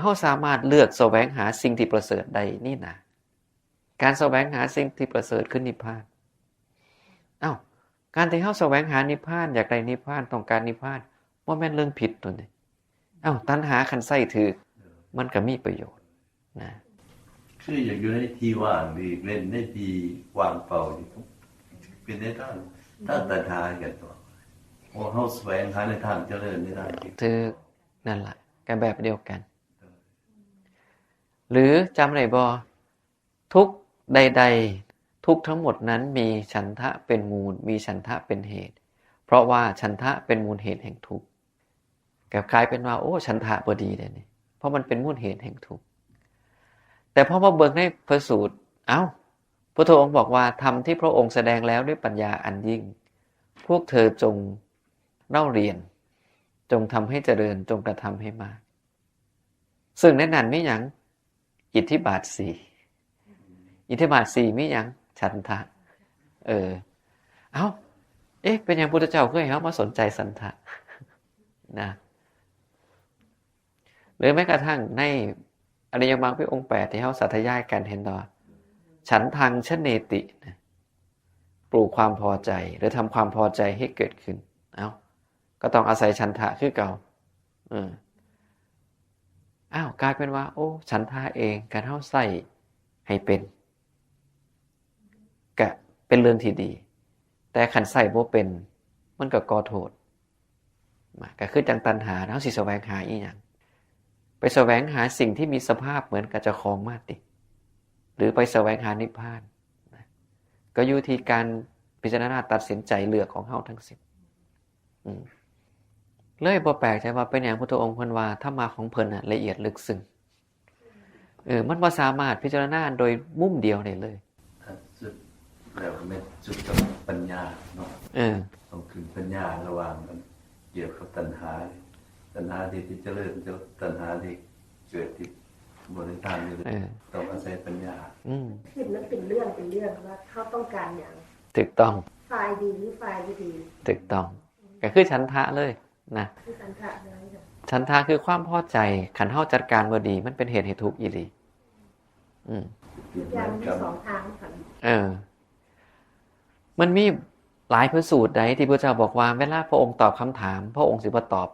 เฮาสามารถเลือกแสวงหาสิ่งที่ประเสริฐได้นี่นะการแสวงหาสิ่งที่ประเสริฐคือนิพพานการที่เฮาแสวงหานิพพานอยากได้นิพพานต้องการนิพพานบ่แม่นเรื่องผิดตัวนี้ตัณหาคันใส่ถือมันก็มีประโยชน์นะคืออยากอยู่ในที่ว่างดีเล่นในที่ว่างเปล่าเป็นในทางตัณหากันตัวเฮาแสวงหาในทางเจริญในทางถือนั่นล่ะก็แบบเดียวกันหรือจำได้บ่ทุกข์ใดๆทุกข์ทั้งหมดนั้นมีฉันทะเป็นมูลมีฉันทะเป็นเหตุเพราะว่าฉันทะเป็นมูลเหตุแห่งทุกข์ก็กลายเป็นว่าฉันทะบ่ดีเลยนี่เพราะมันเป็นมูลเหตุแห่งทุกข์แต่พอมาเบิ่งในพระสูตรพระองค์บอกว่าธรรมที่พระองค์แสดงแล้วด้วยปัญญาอันยิ่งพวกเธอจงเล่าเรียนจงทำให้เจริญจงกระทำให้มากซึ่งในนั้นมีหยังอิทธิบาท4อิทธิบาท4มีหยังฉันทะเป็นอย่างพุทธเจ้าเคยให้เฮามาสนใจสันทะนะหรือแม้กระทั่งในอริยมรรคมีองค์8ที่เฮาสาธยายกันเห็นดอกฉันทังชเนติปลูกความพอใจหรือทำความพอใจให้เกิดขึ้นก็ต้องอาศัยฉันทะคือเก่ากลายเป็นว่าฉันทะเองการเฮาใส่ให้เป็นก็เป็นเรื่องที่ดีแต่คันใส่บ่เป็นมันก็ก่อโทษก็คือจังตัณหาเฮาสิแสวงหาอีหยังไปแสวงหาสิ่งที่มีสภาพเหมือนกับเจ้าของมาติหรือไปแสวงหานิพพานก็อยู่ที่การพิจารณาตัดสินใจเลือกของเฮาทั้งสิ้นเลยบ่แปลกใจว่าเป็นอย่างพุทธองค์เพิ่นว่าธรรมะของเพิ่นละเอียดลึกซึ้ง มันบ่สามารถพิจารณาโดยมุมเดียวได้เลยถ้าสุดแล้วไม่สุดกับปัญญาเนาะต้องถึงปัญญาระหว่างมันเกี่ยวกับตัณหาที่เจริญตัณหาที่เกิดที่บริทานนี่ต้องอาศัยปัญญาคือมันเป็นเรื่องว่าเขาต้องการอย่างถูกต้องฝ่ายดีหรือฝ่ายไม่ดีถูกต้องก็คือฉันทะเลยนะคือฉันทะเลยฉันทะคือความพอใจขันเฮาจัดการบ่ดีมันเป็นเหตุให้ทุกข์อีหลีอย่างมีสองทางค่ะมันมีหลายพระสูตรใดที่พระเจ้าบอกว่าเวลาพระองค์ตอบคำถามพระองค์สิบ่ตอบ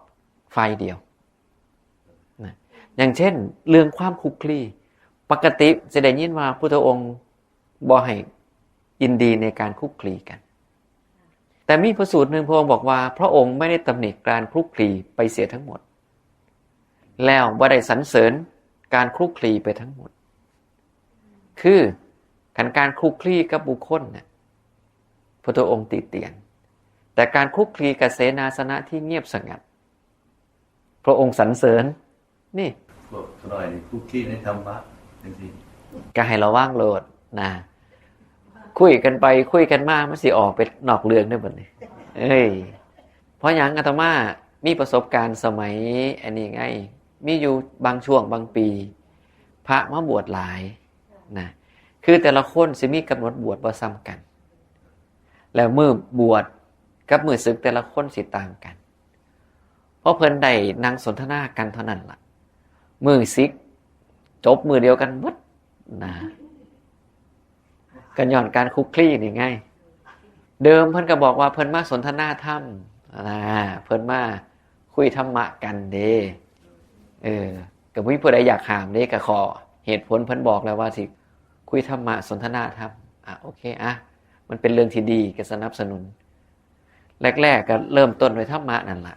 ฝ่ายเดียวนะอย่างเช่นเรื่องความคุกคลีปกติจะได้ยินว่าพุทธองค์บ่ให้ยินดีในการคุกคลีกันแต่มีพระสูตรหนึ่งพระองค์บอกว่าพระองค์ไม่ได้ตำหนิการคลุกคลีไปเสียทั้งหมดแล้วบ่ได้สรรเสริญการคลุกคลีไปทั้งหมดคือการคลุกคลีกับบุคคลเนี่ยพระองค์ติเตียนแต่การคลุกคลีกับเสนาสนะที่เงียบสงัดพระองค์สรรเสริญนี่พวกหน่อยนี่คลุกคลีในธรรมะจริงๆก็ให้ระวังโลดนะคุยกันไปคุยกันมามันสิออกไปนอกเรื่องได้บ่นี่เพราะหยังอาตมามีประสบการณ์สมัยอันนี้ไงมีอยู่บางช่วงบางปีพระมาบวชหลายนะคือแต่ละคนสิมีกำหนดบวชบ่ซ้ำกันแล้วมื้อบวชกับมื้อศึกแต่ละคนสิต่างกันเพราะเพิ่นได้นั่งสนทนากันเท่านั้นล่ะมื้อศึกจบมื้อเดียวกันหมดนะกันย้อนการคุกคลีนี่ไงเดิมเพิ่นก็บอกว่าเพิ่นมาสนทนาธรรมเพิ่นมาคุยธรรมะกันเด้ก็บ่มีผู้ใดอยากห้ามเด้ก็ขอเหตุผลเพิ่นบอกแล้วว่าสิคุยธรรมะสนทนาธรรมโอเคมันเป็นเรื่องที่ดีก็สนับสนุนแรกๆก็เริ่มต้นด้วยธรรมะนั่นล่ะ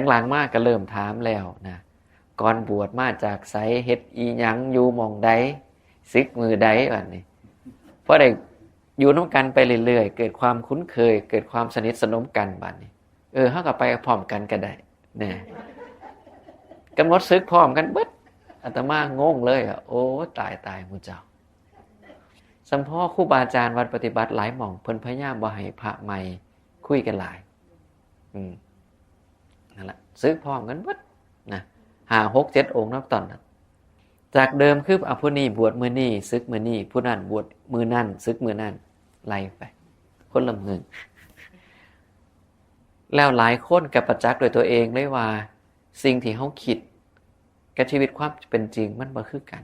หลังๆมาก็เริ่มถามแล้วนะก่อนบวชมาจากไสเฮ็ดอีหยังอยู่หม้องใดศึกมื้อใดบัดนี้พอได้อยู่นำกันไปเรื่อยๆเกิดความคุ้นเคยเกิดความสนิทสนมกันบัดนี้เฮาก็ไปพร้อมกันก็ได้แน่กำหนดศึกพร้อมกันเบิดอาตมางงเลยโอ้ตายหมู่เจ้าสัมพ่อครูบาอาจารย์วัดปฏิบัติหลายหม่องเพิ่นพยายามบ่ให้พระใหม่คุยกันหลายนั่นแหละศึกพร้อมกันเบิดนะ5 6 7องค์นับตอนนั้นจากเดิมคือผู้นี้บวชมื้อนี้ศึกมื้อนี้ผู้นั้นบวชมื้อนั้นศึกมื้อนั้นไล่ไปคนละมื้อแล้วหลายคนก็ประจักษ์ด้วยตัวเองเลยว่าสิ่งที่เฮาคิดกับชีวิตความเป็นจริงมันบ่คือกัน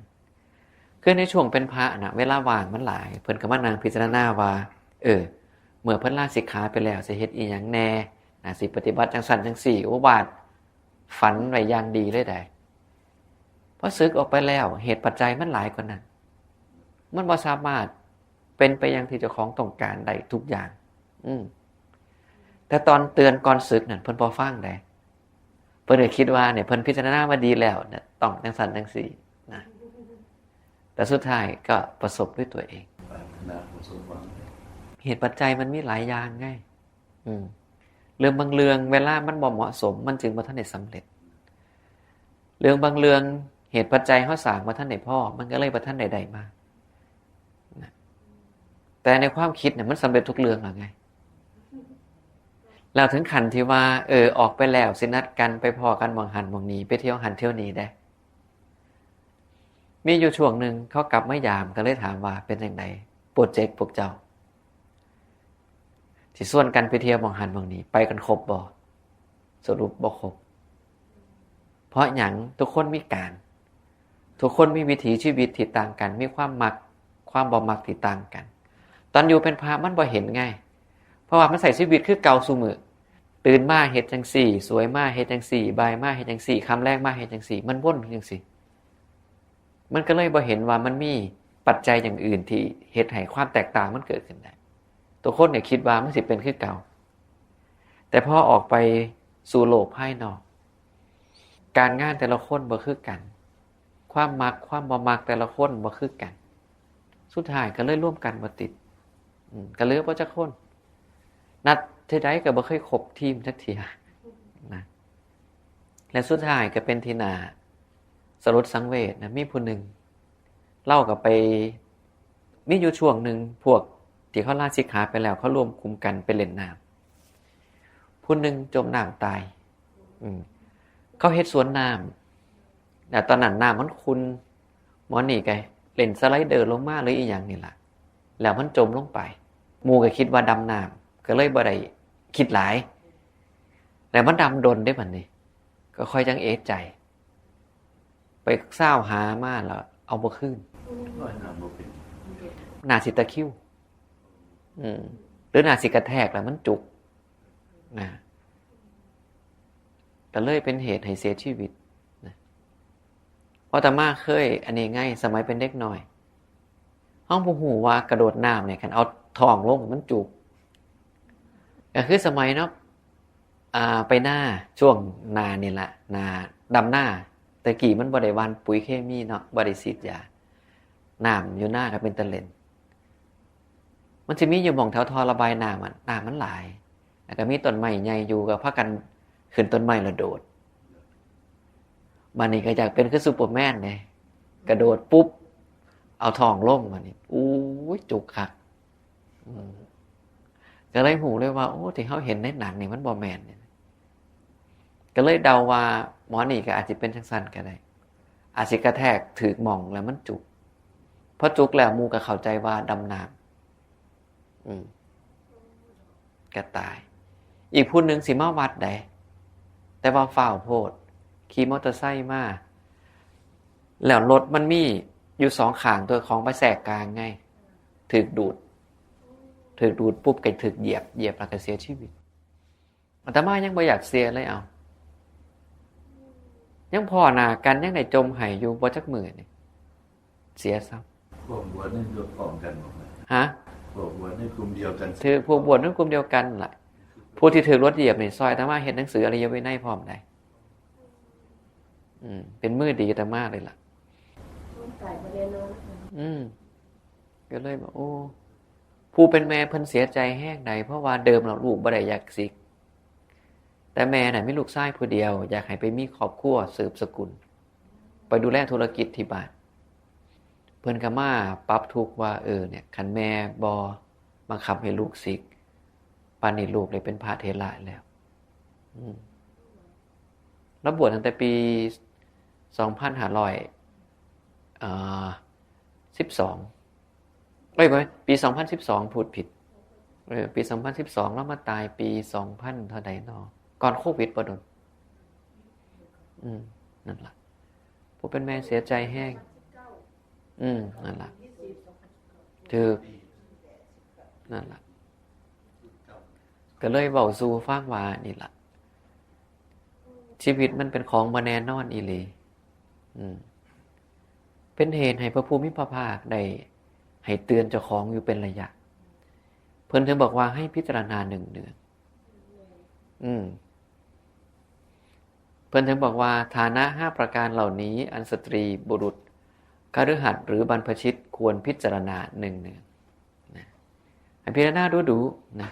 คือในช่วงเป็นพระน่ะเวลาว่างมันหลายเพิ่นก็มานั่งพิจารณาว่าเมื่อเพิ่นลาสิกขาไปแล้วสิเฮ็ดอีหยังแน่สิปฏิบัติจังซั่นจังซี่วาดฝันไว้อย่างดีเลยได้พอสึกออกไปแล้วเหตุปัจจัยมันหลายกว่านั้นมันบ่สามารถเป็นไปอย่างที่เจ้าของต้องการได้ทุกอย่างแต่ตอนเตือนก่อนสึกนั่นเพิ่นบ่ฟังได้เพิ่นก็คิดว่าเนี่ยเพิ่นพิจารณามาดีแล้วเนี่ยต้องจังซั่นจังซี่นะแต่สุดท้ายก็ประสบด้วยตัวเองเหตุปัจจัยมันมีหลายอย่างไงเรื่องบางเรื่องเวลามันบ่เหมาะสมมันจึงบ่ทันได้สำเร็จเรื่องบางเรื่องเหตุปัจจัยเฮาสร้างบ่ทันได้พอมันก็เลยบ่ทันได้มาแต่ในความคิดเนี่ยมันสำเร็จทุกเรื่องแล้วไงแล้วถึงขั้นที่ว่าออกไปแล้วสินัดกันไปพอกันหม่องหันหม่องนี้ไปเที่ยวหันเที่ยวนี้ได้มีอยู่ช่วงนึงเขากลับมายามก็เลยถามว่าเป็นจังไดโปรเจกต์พวกเจ้าสิส่วนกันไปเที่ยวหม่องหันหม่องนี้ไปกันครบบ่สรุปบ่ครบเพราะหยังทุกคนมีการทุกคนมีวิถีชีวิตที่ต่างกันมีความมักความบ่มักที่ต่างกันตอนอยู่เป็นพระมันบ่เห็นไงเพราะว่ามันใส่ชีวิตคือเก่าซุมื้อตื่นมาเฮ็ดจังซี่สวยมาเฮ็ดจังซี่บ่ายมาเฮ็ดจังซี่ค่ำแลงมาเฮ็ดจังซี่มันวนจังซี่มันก็เลยบ่เห็นว่ามันมีปัจจัยอย่างอื่นที่เฮ็ดให้ความแตกต่างมันเกิดขึ้นได้ตัวคนเนี่ยคิดว่ามันสิเป็นคือเก่าแต่พอออกไปสู่โลกภายนอกการงานแต่ละคนบ่คือกันความมักความบ่มักแต่ละคนบ่คือกันสุดท้ายก็เลยร่วมกันบ่ติดก็เหลือบ่จักคนนัดเท่าใดก็บ่เคยครบทีมจักเที่ยนะและสุดท้ายก็เป็นที่น่าสลดสังเวชนะมีผู้หนึ่ง เล่ากับไปมีอยู่ช่วงหนึ่งพวกที่เขาลาสิกขาไปแล้วเขารวมกลุ่มกันไปเล่นน้ำผู้หนึ่งจมน้ำตายเขาเฮ็ดสวนน้ำแต่ตอนนั้นน้ำมันขุ่นหมอนี่ไงเล่นสไลเดอร์ลงมาหรืออีหยังนี่ล่ะแล้วมันจมลงไปหมู่ก็คิดว่าดำน้ำก็เลยบ่ได้คิดหลายแล้วมันดำดนได้บัดนี้ก็ค่อยจังเอะใจไปเศร้าหามาแล้วเอาบ่คืน ว่ายน้ำบ่เป็น หน้าสิตะคริวหรือหน้าสิกระแทกแล้วมันจุกนะก็เลยเป็นเหตุให้เสียชีวิตนะเพราะอาตมาเคยอันนี้ง่ายสมัยเป็นเด็กน้อยห้องผู้หูว่ากระโดดน้ำเนี่ยคันเอาท้องลงมันจุกก็คือสมัยเนาะไปหน้าช่วงนานี่แหละนาดำหน้าแต่กี่มันบ่ได้หว่านปุ๋ยเคมีเนาะบ่ได้ฉีดยาน้ำอยู่หน้าก็เป็นตะเลนมันจะมีอยู่หม่องแถวท่อระบายน้ำมันหลายแล้วก็มีต้นไม้ใหญ่อยู่ก็พากันขึ้นต้นไม้แล้วโดดบัดนี้ก็อยากเป็นคือซูเปอร์แมนเนี่ยกระโดดปุ๊บเอาท้องลงมานี่อู้ยจุกคักก็เลยหูเลยว่าโอ้ที่เขาเห็นในหนังนี่มันบ่แม่นเนี่ยก็เลยเดาว่าหมอนี่ก็อาจจะเป็นจังซั่นก็ได้อาจสิกระแทกถึกหม่องแล้วมันจุกพอจุกแล้วหมู่ก็เข้าใจว่าดำน้ำก็ตายอีกผู้หนึ่งสิมาวัดได้แต่ว่าฝ้าวโพดขี่มอเตอร์ไซค์มาแล้วรถมันมีอยู่สองข้างตัวของไปแสกกลางไงถูกดูดปุ๊บก็ถูกเหยียบแล้วก็เสียชีวิตอาตมายังบ่อยากเสียเลยเอายังพอหน้ากันยังได้จมหายอยู่บ่จักมื้อนี่เสียซ้ำพวกบวชนี่ยกพร้อมกันหมดเลย ฮะพวกบวชนี่กลุ่มเดียวกันถือพวกบวชนั่นกลุ่มเดียวกันแหละผู้ที่ถือรถเหยียบนี่ซอยอาตมาเห็นหนังสืออริยวินัยพร้อมได้เป็นมือดีอาตมาเลยล่ะตายบ่ได้นอนก็เลยบอกโอ้ผู้เป็นแม่เพิ่นเสียใจแห้งใดเพราะว่าเดิมเราลูกบ่ได้อยากสิกแต่แม่น่ะมีลูกชายผู้เดียวอยากให้ไปมีครอบครัวสืบสกุลไปดูแลธุรกิจที่บ้านเพิ่นก็มาปรับทุกข์ว่าเนี่ยคันแม่บ่บังคับให้ลูกสิกป่านนี้ลูกเลยเป็นพระเถระแล้วแล้วบวชตั้งแต่ปี2512ปี2012พูดผิดปี2012แล้วมาตายปี2000เท่าใดเนาะก่อนโควิดบ่ดนนั่นล่ะผู้เป็นแม่เสียใจแห้งนั่นล่ะถูกนั่นล่ะก็เลยเว้าสู่ฟังว่านี่ล่ะชีวิตมันเป็นของบ่แน่นอนอีหลีเป็นเหตุให้พระภูมิพระภาคได้ให้เตือนเจ้าของอยู่เป็นระยะเพิ่นถึงบอกว่าให้พิจารณาเนืองเพิ่นถึงบอกว่าฐานะ5ประการเหล่านี้อันสตรีบุรุษคฤหัสถ์หรือบรรพชิตควรพิจารณาเนืองๆนะให้พิจารณาดูๆนะ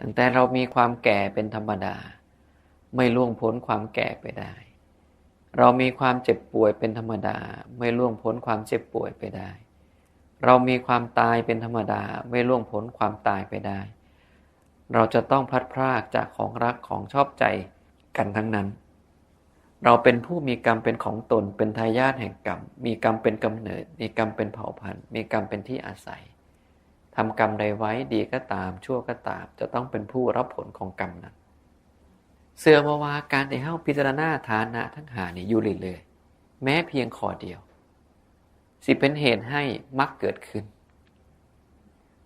ตั้งแต่เรามีความแก่เป็นธรรมดาไม่ล่วงพ้นความแก่ไปได้เรามีความเจ็บป่วยเป็นธรรมดาไม่ล่วงพ้นความเจ็บป่วยไปได้เรามีความตายเป็นธรรมดาไม่ล่วงพ้นความตายไปได้เราจะต้องพลัดพรากจากของรักของชอบใจกันทั้งนั้นเราเป็นผู้มีกรรมเป็นของตนเป็นทายาทแห่งกรรมมีกรรมเป็นกำเนิดมีกรรมเป็นเผ่าพันธุ์มีกรรมเป็นที่อาศัยทำกรรมใดไว้ดีก็ตามชั่วก็ตามจะต้องเป็นผู้รับผลของกรรมนั้นเสื่อมาว่าการที่เฮาพิจารณาฐานะทั้งหานี่อยู่เรื่อยๆแม้เพียงข้อเดียวสิเป็นเหตุให้มรรคเกิดขึ้น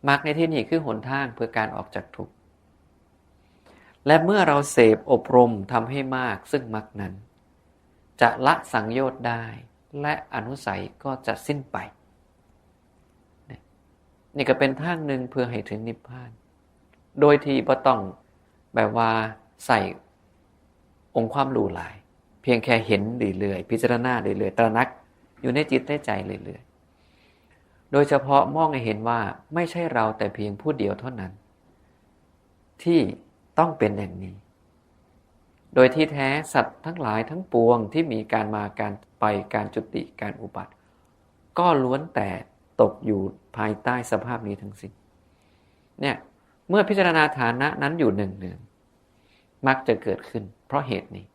มรรคในที่นี้คือหนทางเพื่อการออกจากทุกข์และเมื่อเราเสพอบรมทำให้มากซึ่งมรรคนั้นจะละสังโยชน์ได้และอนุสัยก็จะสิ้นไปนี่ก็เป็นทางหนึ่งเพื่อให้ถึงนิพพานโดยที่บ่ต้องแบบว่าใส่องค์ความรู้หลายเพียงแค่เห็นเรื่อยๆพิจารณาเรื่อยๆตระหนักอยู่ในจิตในใจเรื่อยๆโดยเฉพาะมองให้เห็นว่าไม่ใช่เราแต่เพียงผู้เดียวเท่านั้นที่ต้องเป็นอย่างนี้ โดยที่แท้สัตว์ทั้งหลายทั้งปวงที่มีการมาการไปการจุติการอุบัติก็ล้วนแต่ตกอยู่ภายใต้สภาพนี้ทั้งสิ้นเนี่ยเมื่อพิจารณาฐานะนั้นอยู่เนืองๆมักจะเกิดขึ้นเพราะเหตุนี้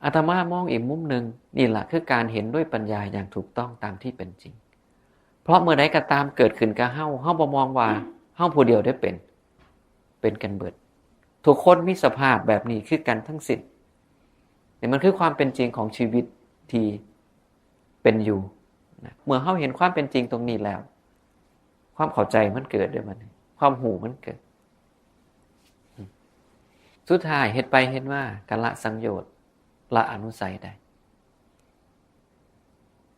อาตมามองอีกมุมหนึ่งนี่แหละคือการเห็นด้วยปัญญาอย่างถูกต้องตามที่เป็นจริงเพราะเมื่อใดก็ตามเกิดขึ้นกับเฮาบ่มองว่าเฮาผู้เดียวได้เป็นกันเบิดทุกคนมีสภาพแบบนี้คือกันทั้งสิ้นนี่มันคือความเป็นจริงของชีวิตที่เป็นอยู่เมื่อเฮาเห็นความเป็นจริงตรงนี้แล้วความเข้าใจมันเกิดด้วยมันความหูมันเกิดสุดท้ายเฮ็ดไปเฮ็ดมากันละสังโยชน์ละอนุสัยได้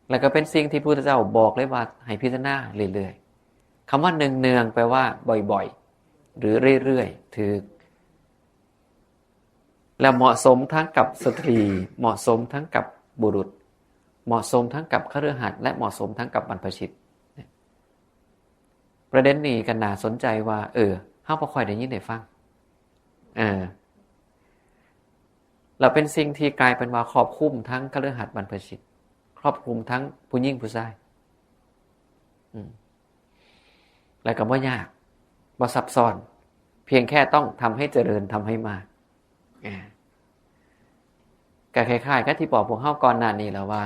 แล้วก็เป็นสิ่งที่พระพุทธเจ้าบอกเลยว่าให้พิจารณาเรื่อยๆคำว่าเนืองๆแปลว่าบ่อยๆหรือเรื่อยๆถือและเหมาะสมทั้งกับสตรีเหมาะสมทั้งกับบุรุษเหมาะสมทั้งกับคฤหัสถ์และเหมาะสมทั้งกับบรรพชิตประเด็นนี้กันน่าสนใจว่าเฮาบ่ค่อยได้ยินได้ฟังเราเป็นสิ่งที่กลายเป็นว่าครอบคลุมทั้งคฤหัสถ์บรรพชิตครอบคลุมทั้งผู้หญิงผู้ชายแล้วก็บ่ยากบ่ซับซ้อนเพียงแค่ต้องทำให้เจริญทำให้มากก็คล้ายๆกับที่บอกพวกเฮาก่อนหน้านี้แล้วว่า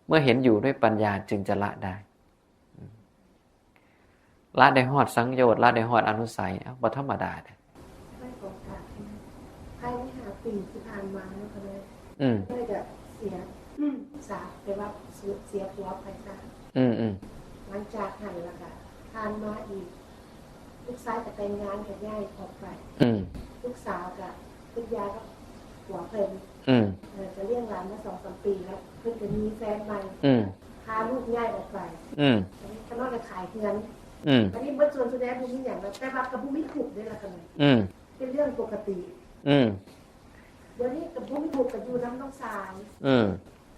เมื่อเห็นอยู่ด้วยปัญญาจึงจะละได้ละได้ฮอดสังโยชน์ละได้ฮอดอนุสัยบ่ธรรมดาเด้ไม่โอกาสภายใน5 ปีที่ผ่านมาแล้วก็เลยได้จะเสียสาไปว่าเสียผัวไปซะหลังจากหันแล้วก็ผ่านมาอีกลูกชายก็แต่งงานกับย่ายออกไปลูกสาวก็คุณยายก็หัวเพิ่นจะเลี้ยงหลานมา 2-3 ปีแล้วเพิ่นก็มีแฟนใหม่พาลูกย่ายออกไปอันนี้ก็นอกจากขายเงินอันนี้เบิดส่วนแสดงบ่มีหยังแต่ว่าก็บ่มีถูกได้ล่ะกันเป็นเรื่องปกติเดี๋ยวนี้กับบ่มีถูกก็อยู่นำน้องสาว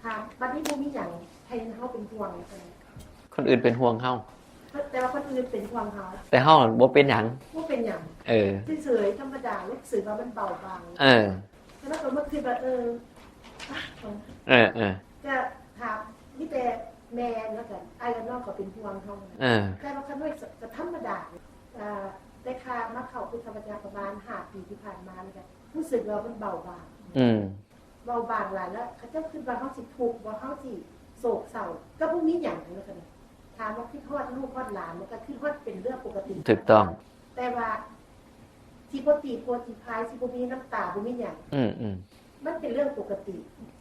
ถามบัดนี้บ่มีหยังให้เฮาเป็นห่วงคนอื่นเป็นห่วงเฮาแต่ว่าคนอื่นเป็นห่วงเฮาแต่เฮาบ่เป็นหยังบ่เป็นหยังเฉยๆธรรมดารู้สึกว่ามันเบาบางแล้วก็เมื่อคืนแบบจะถามนี่แต่แม่แล้วกันไอ้กับน้องก็เป็นห่วงเฮาแต่ว่าคันว่าจะธรรมดาได้ค่ามาเข้าพุทธวิทยาประมาณ5 ปีที่ผ่านมานี่ก็รู้สึกว่ามันเบาบางเบาบางหลายแล้วเขาเจ้าคิดว่าเฮาสิทุกข์บ่เฮาสิโศกเศร้าก็บ่มีหยังแล้วกันถามว่าคิดฮอดลูกฮอดหลานมันก็คิดฮอดเป็นเรื่องปกติถูกต้องแต่ว่าที่บ่ตีโพสิพายสิบ่มีน้ำตาบ่มีหยังมันเป็นเรื่องปกติ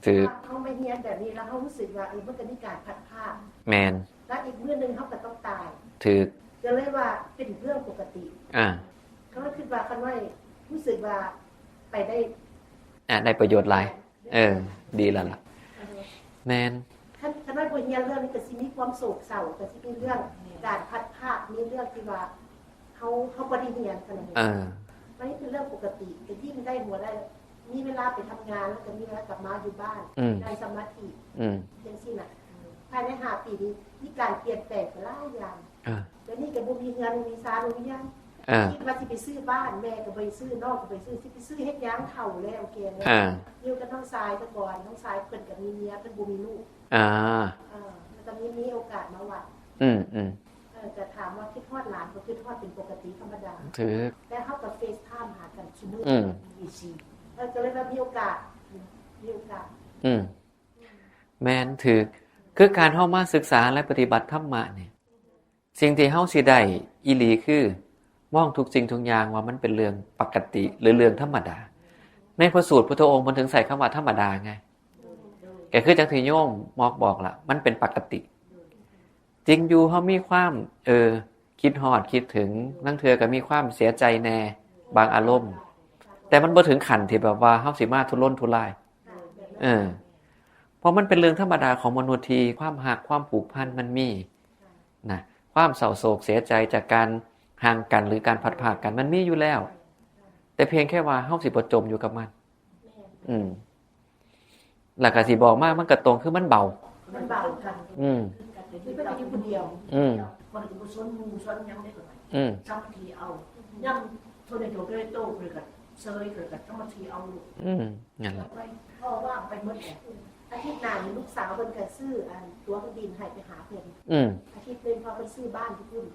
คือเฮาไม่เฮียนแบบนี้แล้วเฮารู้สึกว่ามันก็มีการพัดภาคแม่นแล้วอีกมื้อนึงเฮาก็ต้องตายถูกก็เลยว่าเป็นเรื่องปกติเขาคิดว่าคันว่ารู้สึกว่าไปได้ได้ประโยชน์หลายดีแล้วล่ะแม่นคันว่าบ่เฮียนเรื่องนี้ก็สิมีความโศกเศร้าก็สิมีเรื่องการพัดภาคมีเรื่องที่ว่าเฮาบ่ได้เฮียนขนาดนี้มันนี่เป็นเรื่องปกติแต่ยิ่งได้หัวได้มีเวลาไปทำงานแล้วก็มีเวลากลับมาอยู่บ้านในสมาธิจังซี่น่ะภายใน5 ปีนี้มีการเปลี่ยนแปลงหลายอย่างแล้วนี่ก็บ่มีเงินมีซาบ่มีหยังคิดว่าสิไปซื้อบ้านแม่ก็บ่ไปซื้อน้องก็ไปซื้อสิไปซื้อเฮ็ดหยังเฒ่าแล้วแก่แล้วอยู่กับน้องชายแต่ก่อนน้องชายเพิ่นก็มีเมียเพิ่นบ่มีลูกแล้วก็มีโอกาสมาวัดจะถามว่าคิดฮอดหลานก็คิดฮอดเป็นปกติธรรมดาแต่เฮาก็เฟซไทม์หากันซุมื้อวีก็เลยว่ามีโอกาสแม่นถือคือการเฮามาศึกษาและปฏิบัติธรรมะเนี่ยสิ่งที่เฮาสิได้อีหลีคือมองทุกสิ่งทุกอย่างว่ามันเป็นเรื่องปกติหรือเรื่องธรรมดาในพระสูตรพุทธองค์มันถึงใส่คำว่าธรรมดาไงแกคือจังที่โยมบอกล่ะมันเป็นปกติจริงอยู่เฮามีความคิดฮอดคิดถึงนั่งเทื่อก็มีความเสียใจแน่บางอารมณ์แต่มันบ่ถึงขั้นที่แบบว่าเฮาสิมาทุรนทุรายเพราะมันเป็นเรื่องธรรมดาของมนุษย์ที่ความหักความผูกพันมันมีนะความเศร้าโศกเสียใจจากการห่างกันหรือการพัดพรากกันมันมีอยู่แล้วแต่เพียงแค่ว่าเฮาสิบ่จมอยู่กับมันแล้วก็สิบอกมามันก็ตรงคือมันเบาค่ะที่เป็นอยู่คนเดียวบ่ได้บ่สนหมู่สนหยังได้ก็ได้จำที่เอาย่ำโทได้โตเลยก็ เซยเกิดกับต้องมาทีเอาลูก งั้นละ ไปพ่อว่างไปหมดแหละอาทิตย์หน้ามีลูกสาวเพิ่นก็ซื้อตั๋วเครื่องบินให้ไปหาเพิ่น อาทิตย์นึงพอเพิ่นซื้อบ้านที่พุ่น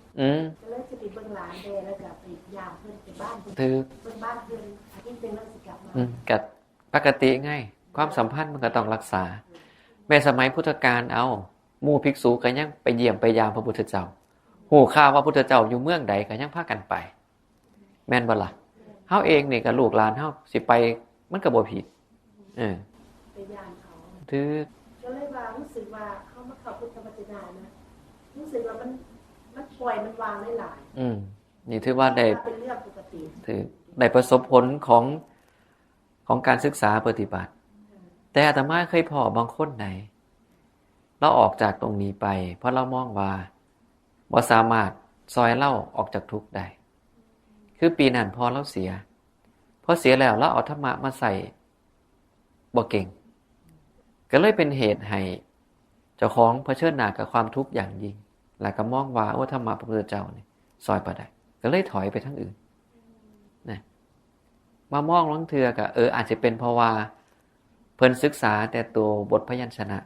ก็เลยจะไปเบิ่งหลานแดแล้วก็ไปยามเพิ่นไปบ้านเพิ่น ถือ เบิ่งบ้านเพิ่นอาทิตย์นึงแล้วสิกลับมา กัดปกติไงความสัมพันธ์มันก็ต้องรักษาแม้สมัยพุทธกาลเอาหมู่ภิกษุก็ยังไปเยี่ยมไปยามพระพุทธเจ้าหูข่าวว่าพุทธเจ้าอยู่เมืองใดก็ยังพากันไปแม่นบ่ล่ะเฮาเองนี่ก็ลูกหลานเฮาสิไปมันก็บ่ผิดไปยามเขา ถือ ก็เลยว่ารู้สึกว่าเขามาเข้าพุทธวจนะนะรู้สึกว่ามันปล่อยมันวางได้หลาย นี่ถือว่าได้ เป็นเรื่องปกติ ถือได้ประสบผลของการศึกษาปฏิบัติแต่อาตมาเคยพอบางคนไหนเราออกจากตรงนี้ไปเพราะเรามองว่าบ่สามารถซอยเล่าออกจากทุกข์ได้คือปีนั้นพอเราเสียพอเสียแล้วเราเอาธรรมะมาใส่บ่เก่งก็เลยเป็นเหตุให้เจ้าของเผชิญหน้ากับความทุกข์อย่างยิ่งแล้วก็มองว่าโอ้ธรรมะพระพุทธเจ้านี่ซอยบ่ได้ก็เลยถอยไปทางอื่นนะมามองลังเทือก็อาจจะเป็นเพราะว่าเพิ่นศึกษาแต่ตัวบทพยัญชนะ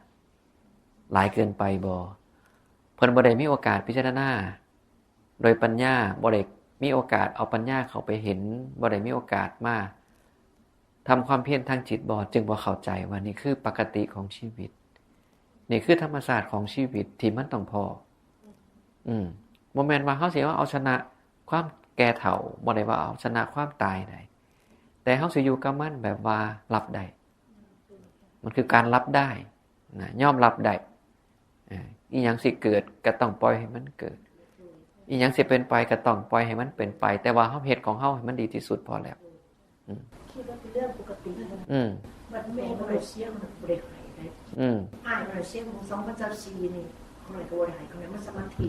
หลายเกินไปบ่เพิ่นบ่ได้มีโอกาสพิจารณาโดยปัญญาบ่ได้มีโอกาสเอาปัญญาเข้าไปเห็นบ่ได้มีโอกาสมาทำความเพียรทางจิตบ่จึงบ่เข้าใจว่านี่คือปกติของชีวิตนี่คือธรรมชาติของชีวิตที่มันต้องพอบ่แม่นว่าเฮาสิเอาชนะความแก่เฒ่าบ่ได้ว่าเอาชนะความตายได้แต่เฮาสิอยู่กับมันแบบว่ารับได้มันคือการรับได้นะยอมรับได้อีหยังสิเกิดก็ต้องปล่อยให้มันเกิดอีหยังสิเป็นไปก็ต้องปล่อยให้มันเป็นไปแต่ว่าเฮาเฮ็ดของเฮาให้มันดีที่สุดพอแล้วคิดว่าเป็นเรื่องปกติบัดแม่บ่ได้เสียมันบ่ได้หายได้อ้ายบ่ได้เสียของ2024นี่เขาเลยก็บ่ได้หายเขาเลยมันสมาธิ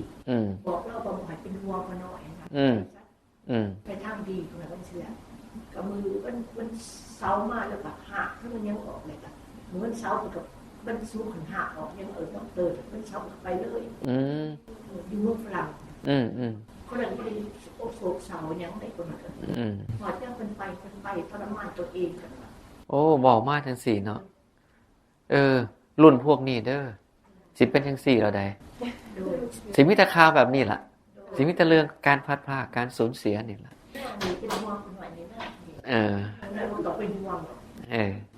บอกเราบ่ให้เป็นหัวบ่น้อยนะไปทางดีเขาเลยมันเสียกับมือมันเซามาแล้วก็หักมันยังออกเลยล่ะมันเซากับมันสู้ขันหักออกยังต้องเติมมันเซาไปเลยอยู่เมืองฝรั่งคนนั้นไม่ได้โศกเศร้ายังได้คนนั้นพอเจ้าเป็นไปทรมานตัวเองกันโอ้บอกมากจังสี่เนาะรุ่นพวกนี้เด้อสิเป็นจังสี่เราได้สิมีแต่ข่าวแบบนี้ล่ะสิมีแต่เรื่องการพลาดพลาดการสูญเสียนี่ล่ะเป็นห่วงคนหน่อยนี่นะมันต้องเป็นห่วง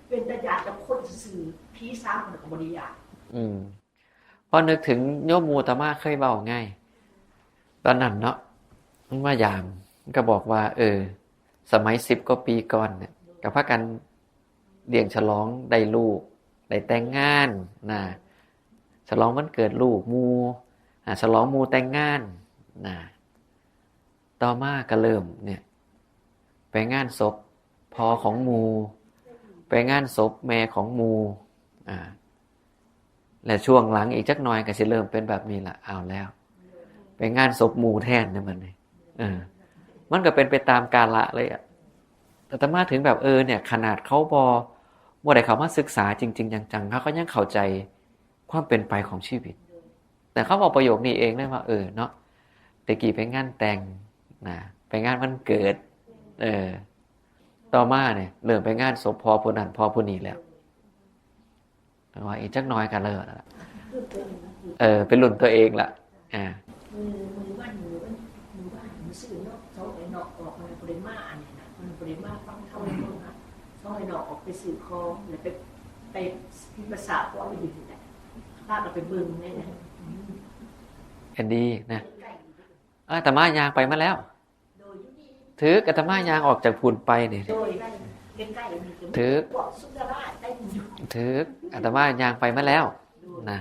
เป็นตาญากับคนสื่อพี่สาวมันกับบริยาพอนึกถึงโยมมูตมาเคยเบาง่ายตอนนั้นเนาะมันว่ายามก็บอกว่าสมัย10 กว่าปีก่อนเนี่ยกับพากันเลี้ยงฉลองได้ลูกได้แต่งงานนะฉลองวันเกิดลูกมูฉลองมูแต่งงานนะต่อมาก็เริ่มเนี่ยไปงานศพพ่อของมูไปงานศพแม่ของมูและช่วงหลังอีกจักหน่อยก็สิเริ่มเป็นแบบนี้ล่ะเอาแล้วไปงานศพมูแทนเนี่ยมันนี่มันก็เป็นไปตามกาลเลยอ่ะแต่มาถึงแบบเนี่ยขนาดเขาบ่ได้เขามาศึกษาจริงๆจังๆเขาก็ยังเข้าใจความเป็นไปของชีวิตแต่เขาบอกประโยคนี้เองเลยว่าเนาะแต่กี่ไปงานแต่งนะไปงานวันเกิดต่อมาเนี่ยเริ่มไปงานศพพอผู้นั้นพอผู้นี้แล้วแต่ว่าอีกจักน้อยกันเลยละเป็นรุ่นตัวเองละมือบ้านสื่อนอกเขาไอ้นอกออกมันปริมาอันนี้นะมันปริมาฟังเท่านั้นนะเขาไอ้นอกออกไปสื่อคองหรือไปพิภาษาว่าไปอยู่ที่ไหนบ้านเราไปเบิ่งนี่นะดีนะแต่มายางไปมาแล้วถืออาตมายางออกจากพูนไปเนี่ยถืออาตมายางไปมาแล้วนะ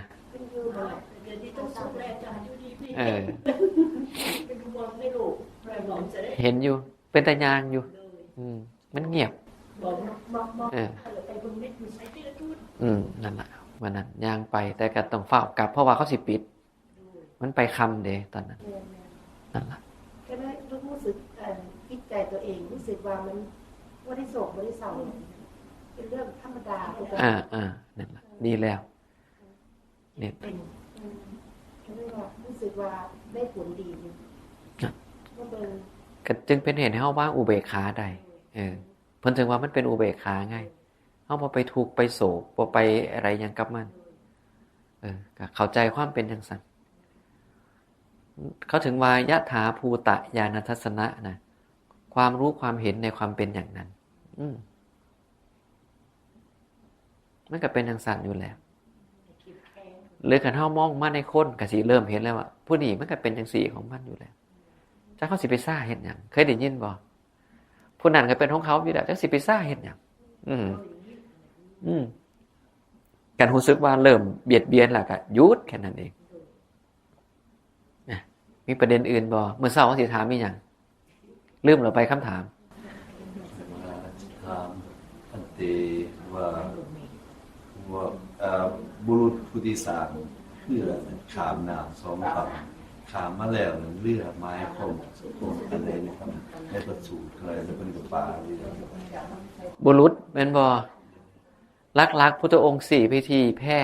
เห็นอยู่เป็นแต่ยางอยู่มันเงียบนั่นแหละวันนั้นยางไปแต่ก็ต้องเฝ้ากลับเพราะว่าเขาสิปิดมันไปคำเดตอนนั้นนั่นแหละก็ได้รู้สึกคิดใจตัวเองรู้สึกว่ามันว่าได้โศกว่าได้เศร้าเป็นเรื่องธรรมดานั่นแหละดีแล้วเนี่ยรู้สึกว่าได้ผลดีก็จึงเป็นเหตุให้เขาว่าอุเบกขาได้ เพิ่นถึงว่ามันเป็นอุเบกขาไงเฮาบ่ไปทุกข์ไปโศกบ่ไปอะไรหยังกับมันก็เข้าใจความเป็นจังซั่นเขาถึงว่ายะถาภูตะญาณทัสสนะนะความรู้ความเห็นในความเป็นอย่างนั้นมันก็เป็นจังซั่นอยู่แล้วหรือคันเฮามองมาในคนก็สิเริ่มเห็นแล้วว่าผู้นี้มันก็เป็นจังซี่ของมันอยู่แล้วจักเขาสิไปซ่าเฮ็ดหยังเคยได้ยินบ่ผู้นั้นก็เป็นของเขาอยู่แล้วจักสิไปซ่าเฮ็ดหยังกันรู้สึกว่าเริ่มเบียดเบียนแล้วก็หยุดแค่นั้นเองมีประเด็นอื่นบ่เมื่อเช้าสิถามอีหยังลืมแล้วไปคำถามถามอันเตว่าบุรุษผู้ที่3คือขามน้ำ2ฝั่งขามมาแล้วเรือไม้คมอะไรนะครับในประสูตรอะไรแล้วเป็นกับป่าบุรุษแม่นบ่ลักพุทธองค์4พิธีแพร่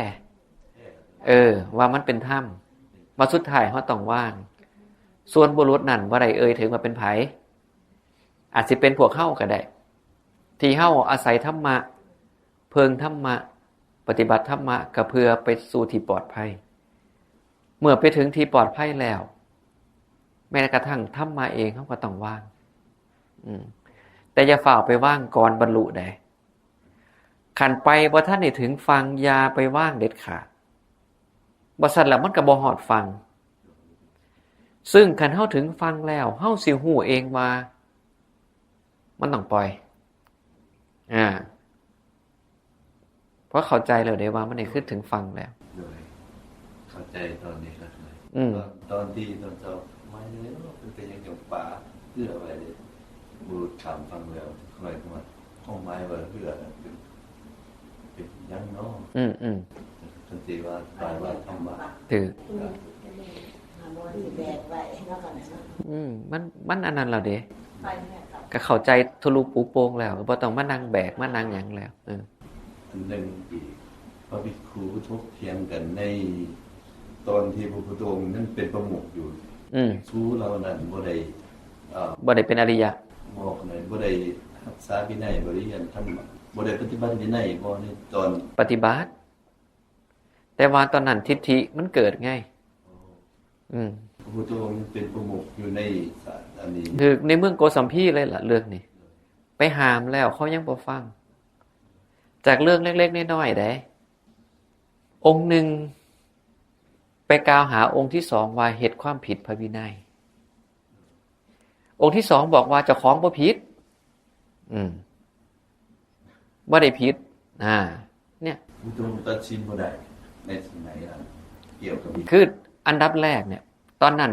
ว่ามันเป็นถ้ำว่าสุดท้ายเฮาต้องว่างส่วนบุรุษนั่นบ่ได้ถึงว่าเป็นไผอาจสิเป็นพวกเฮาก็ได้ที่เฮาอาศัยธรรมะเพิงธรรมะปฏิบัติธรรมะก็เพื่อไปสู่ที่ปลอดภัยเมื่อไปถึงที่ปลอดภัยแล้วแม้กระทั่งธรรมะเองเฮาก็ต้องว่างแต่อย่าฝ่าไปว่างก่อนบรรลุได้ขันไปบ่ทันได้ถึงฟังอย่าไปว่างเด็ดขาดบ่ซั่นแล้วมันก็บ่ฮอดฟังซึ่งคันเฮาถึงฟังแล้วเฮาสิฮู้เองว่ามันต้องปล่อยเพราะเข้าใจแล้วได้ว่ามันได้ขึ้นถึงฟังแล้วเข้าใจตอนนี้แล้วตอนที่ตอนเจ้าไม่เลยเป็นยังกับป่าเพื่ออะไรเลยบุรุษถามฟังแล้วคอยเข้ามาห้องไม้ว่าเพื่อเป็นยังเนาะทันทีว่าตายว่าธรรมะถือมันอันนั้นแล้วเด้ก็เข้าใจทะลุปูโป่งแล้วบ่ต้องมานั่งแบกมานั่งหยังแล้วอันนึงอีกพระภิกษุทกเถียงกันในตอนที่พระพุทธองค์นั้นเป็นประมุขอยู่ชูเรานั้นบ่ได้เป็นอริยะบอกเลยบ่ได้รักษาวินัยบ่ได้เรียนธรรมะบ่ได้ปฏิบัติวินัยบ่ในตอนปฏิบัติแต่ว่าตอนนั้นทิฏฐิมันเกิดไงพระพุทธองค์เป็นประมุขอยู่ในอันนี้คือในเมืองโกสัมพีเลยล่ะเรื่องนี้ไปหามแล้วเขายังบ่ฟังจากเรื่องเล็กๆน้อยๆได้องค์หนึ่งไปกล่าวหาองค์ที่2ว่าเฮ็ดความผิดพระวินัยองค์ที่2บอกว่าเจ้าของบ่ผิดบ่ได้ผิดเนี่ยพุทธองค์ตัดสินบ่ได้ในสมัยนั้นเกี่ยวกับคืออันดับแรกเนี่ยตอนนั้น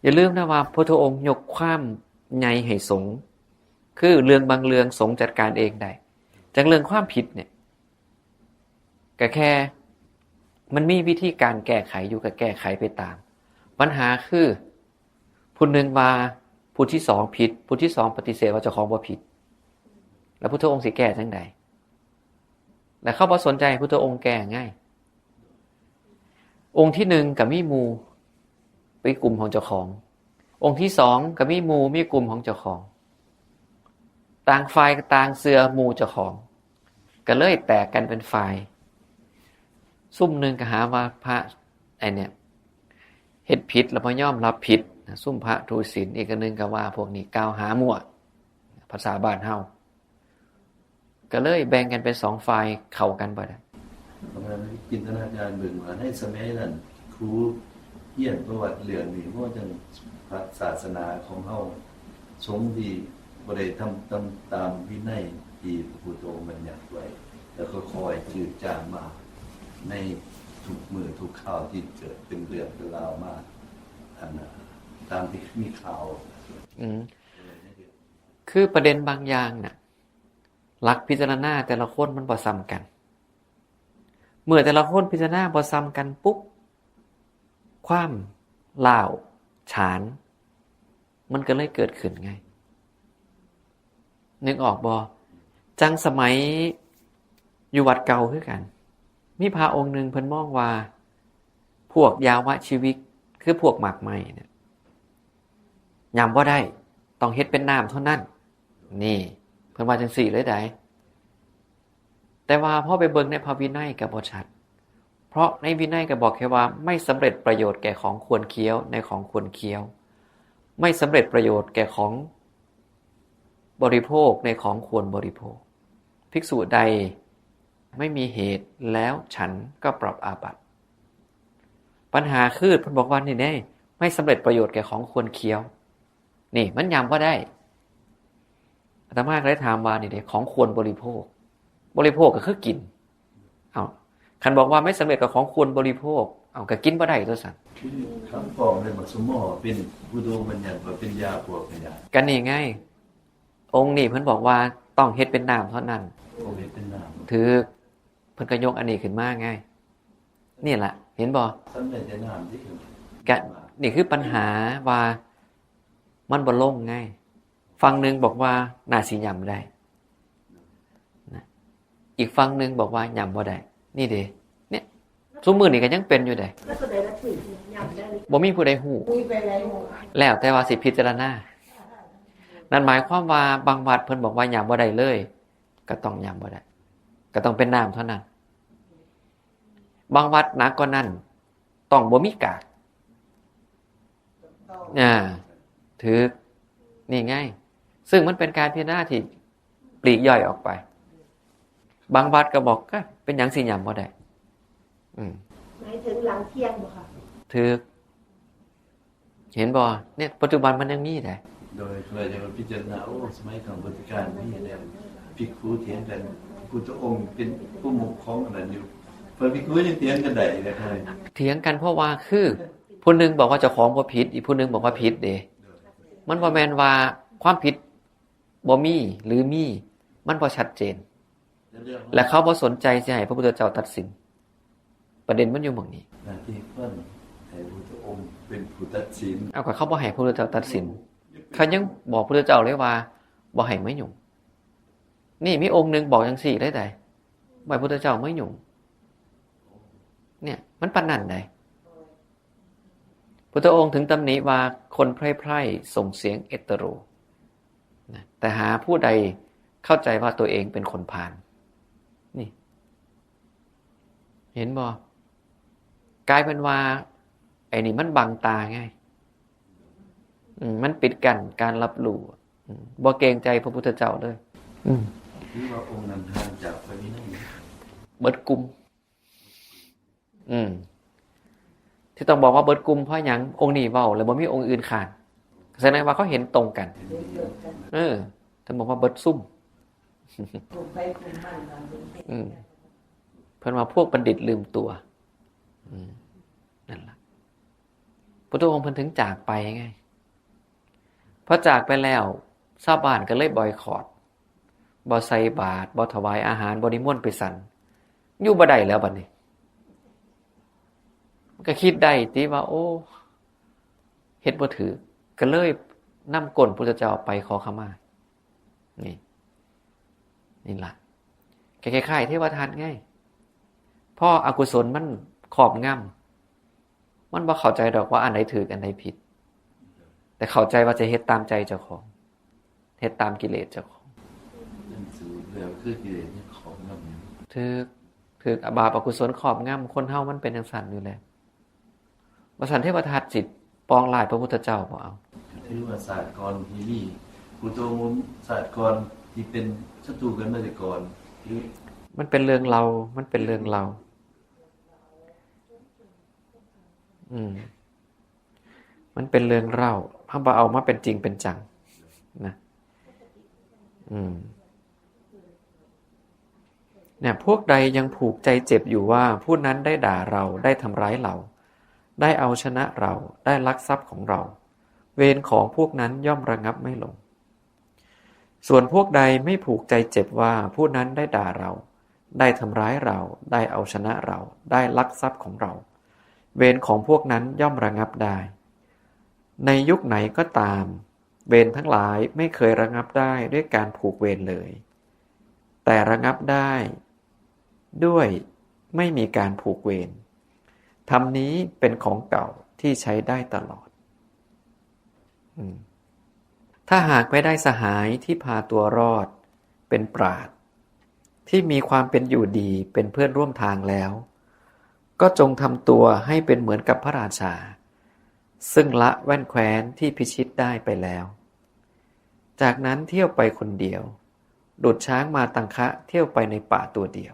อย่าลืมนะว่าพระพุทธองค์ยกความใหญ่ให้สงฆ์คือเรื่องบางเรื่องสงฆ์จัดการเองได้จากเรื่องความผิดเนี่ยก็แค่มันมีวิธีการแก้ไขอยู่กับแก้ไขไปตามปัญหาคือผู้หนึ่งว่าผู้ที่2ผิดผู้ที่2ปฏิเสธว่าเจ้าของบ่ผิดแล้วพระพุทธองค์สิแก้จังได๋แล้วเขาบ่สนใจพระพุทธองค์แก้ง่ายองค์ที่1ก็มีหมู่เป็นกลุ่มของเจ้าขององค์ที่2ก็มีหมู่มีกลุ่มของเจ้าของต่างฝ่ายต่างเสือหมู่เจ้าของก็เลยแตกกันเป็นฝ่ายซุ่มนึงก็หาว่าพระไอ้เนี่ยเฮ็ดผิดแล้วบ่ยอมรับผิดซุ่มพระทุศีลอีกอันนึงก็ว่าพวกนี้กล่าวหามั่วภาษาบ้านเฮาก็เลยแบ่งกันเป็น2ฝ่ายเข้ากันบ่ได้เพราะฉะนั้นจินตนาการเบิ่งว่าในสมัยนั้นครูเขียนประวัติเรื่องนี้ว่าจังศาสนาของเฮาสงฆ์ที่บ่ได้ทำตามวินัยที่พระพุทธองค์บัญญัติไว้แล้วก็คอยจืดจางมาในทุกมื้อทุกคราวที่เกิดเป็นเรื่องเป็นราวมาตามที่มีข่าวคือประเด็นบางอย่างน่ะหลักพิจารณาแต่ละคนมันบ่ซ้ำกันเมื่อแต่ละคนพิจารณาบ่ซ้ำกันปุ๊บความล่าวฉานมันก็เลยเกิดขึ้นไงนึกออกบ่จังสมัยอยู่วัดเก่าคือกันมีพระองค์หนึ่งเพิ่นมองว่าพวกยาวะชีวิตคือพวกหมากไม้เนี่ยยำบ่ได้ต้องเฮ็ดเป็นน้ำเท่านั้นนี่ พิ่นว่าจังซี่เลยได้แต่ว่าพอไปเบิ่งในพระวินัยก็บ่ชัดเพราะในวินัยก็บอกแค่ว่าไม่สำเร็จประโยชน์แก่ของควรเคี้ยวในของควรเคี้ยวไม่สำเร็จประโยชน์แก่ของบริโภคในของควรบริโภคภิกษุใดไม่มีเหตุแล้วฉันก็ปรับอาบัติปัญหาคือเพิ่นบอกว่านี่แน่ไม่สำเร็จประโยชน์แก่ของควรเคี้ยวนี่มันย้ำว่าได้อาตมาก็ได้ถามว่านี่เด้ของควรบริโภคบริโภคก็คือกินเอาคันบอกว่าไม่สำเร็จกับของควรบริโภคเอาก็กินบ่ได้ตัวสั่น คือคำฟ้องในบักสมอเป็นผู้ดูมันอย่างว่าเป็นยาพวกเป็นยา กันนี่ไงองค์นี่เพิ่นบอกว่าต้องเฮ็ดเป็นน้ำเท่านั้น โอเมเป็นน้ำ ถือเพิ่นก็ยกอันนี้ขึ้นมาไงนี่แหละเห็นบ่ สำเร็จในน้ำที่คือ กะนี่คือปัญหาว่ามันบ่ลงไงฝั่งหนึงบอกว่าน่าสิยำได้นะอีกฝั่งหนึงบอกว่ายำบ่ได้นี่เด้เนี่ยซุมื้อนี้ก็ยังเป็นอยู่เด้ แล้วตัวใดละถือยำได้เลย บ่มีผู้ใดฮู้ มีไปแล้ว แล้วแต่ว่าสิพิจารณานั่นหมายความว่าบางวัดเพิ่นบอกว่ายำบ่ได้เลยก็ต้องยำบ่ได้ก็ต้องเป็นน้ำเท่านั้นบางวัดหนักกว่านั้นต้องบ่มีกากถือนี่ไงซึ่งมันเป็นการพิจารณาที่ปลีกย่อยออกไปบางวัดก็บอกก็เป็นหยังสิยำบ่ได้หมายถึงหลังเที่ยงบ่ค่ะ ถือเห็นบ่เนี่ยปัจจุบันมันยังมีได้ โดยเพื่อจะมาพิจารณาโอ้สมัยก่อนพุทธกาลนี่แล้วภิกขุเถียงกันพุทธองค์เป็นผู้มุขของอันนั้นอยู่เพิ่นภิกขุยังเถียงกันได้เลยครับ เถียงกันเพราะว่าคือผู้หนึงบอกว่าเจ้าของบ่ผิดอีกผู้หนึงบอกว่าผิดเด้มันบ่แม่นว่าความผิดบ่มีหรือมีมันบ่ชัดเจนและเขาบ่สนใจสิให้พระพุทธเจ้าตัดสินประเด็นมันอยู่หม้องนี้ หน้าที่เพิ่นให้พุทธองค์เป็นผู้ตัดสิน เอาก็เขาบ่ให้พระพุทธเจ้าตัดสินเขายังบอกพระพุทธเจ้าเลยว่าบ่ให้ไม่ยุ่งนี่มีองค์หนึงบอกจังซี่ได้ไดบ่ให้พระพุทธเจ้าไม่ยุ่งเนี่ยมันปานนั้นได้พุทธองค์ถึงตำหนิว่าคนไพร่ๆส่งเสียงเอตโรนะแต่หาผู้ใดเข้าใจว่าตัวเองเป็นคนพาลนี่เห็นบ่กลายเป็นว่าไอ้นี่มันบังตาไงมันปิดกั้นการรับรู้บ่เกรงใจพระพุทธเจ้าเลยที่ว่าองค์นั้นห่างจากพระวินัย เบิดกลุ่มที่ต้องบอกว่าเบิดกลุ่มเพราะหยังองค์นี้เว้าแล้วบ่มีองค์อื่นขาดแสดงว่าเขาเห็นตรงกันท่านบอกว่าเบิดซุ่มเพิ่นว่าพวกบัณฑิตลืมตัวนั่นล่ะพุทธองค์เพิ่นถึงจากไปไงพอจากไปแล้วชาวบ้านก็เลยบอยคอตบ่ใส่บาตรบ่ถวายอาหารบ่นิมนต์ไปสั่นอยู่บ่ได้แล้วบัดนี้ก็คิดได้ติว่าโอ้เฮ็ดบ่ถือก็เลยนำก้นพุทธเจ้าไปขอขมานี่ล่ะคล้ายๆเทวทัตไงพออกุศลมันครอบงำมันบ่เข้าใจดอกว่าอันไหนถูกอันไหนผิดแต่เข้าใจว่าจะเฮ็ดตามใจเจ้าของเฮ็ดตามกิเลสเจ้าของนั่นสูตรแล้วคือกิเลสนี่ของนำถูกบาปอกุศลครอบงำคนเฮามันเป็นจังซั่นอยู่แล้วบ่ซั่นเทวทัตสิปองร้ายพระพุทธเจ้าบ่เอาถือว่าศาสตร์กรที่มีพุทธองค์ศาสตร์กรที่เป็นศัตรูกันมาแต่ก่อนมันเป็นเรื่องเรามันเป็นเรื่องเรามันเป็นเรื่องเล่าพระบ่เอามาเป็นจริงเป็นจังนะเนี่ยพวกใดยังผูกใจเจ็บอยู่ว่าผู้นั้นได้ด่าเราได้ทำร้ายเราได้เอาชนะเราได้ลักทรัพย์ของเราเวรของพวกนั้นย่อมระงับไม่ลงส่วนพวกใดไม่ผูกใจเจ็บว่าผู้นั้นได้ด่าเราได้ทำร้ายเราได้เอาชนะเราได้ลักทรัพย์ของเราเวรของพวกนั้นย่อมระงับได้ในยุคไหนก็ตามเวรทั้งหลายไม่เคยระงับได้ด้วยการผูกเวรเลยแต่ระงับได้ด้วยไม่มีการผูกเวรธรรมนี้เป็นของเก่าที่ใช้ได้ตลอดถ้าหากไม่ได้สหายที่พาตัวรอด เป็นปราชญ์ที่มีความเป็นอยู่ดีเป็นเพื่อนร่วมทางแล้วก็จงทำตัวให้เป็นเหมือนกับพระราชาซึ่งละแว่นแคว้นที่พิชิตได้ไปแล้วจากนั้นเที่ยวไปคนเดียวดุจช้างมาตังคะเที่ยวไปในป่าตัวเดียว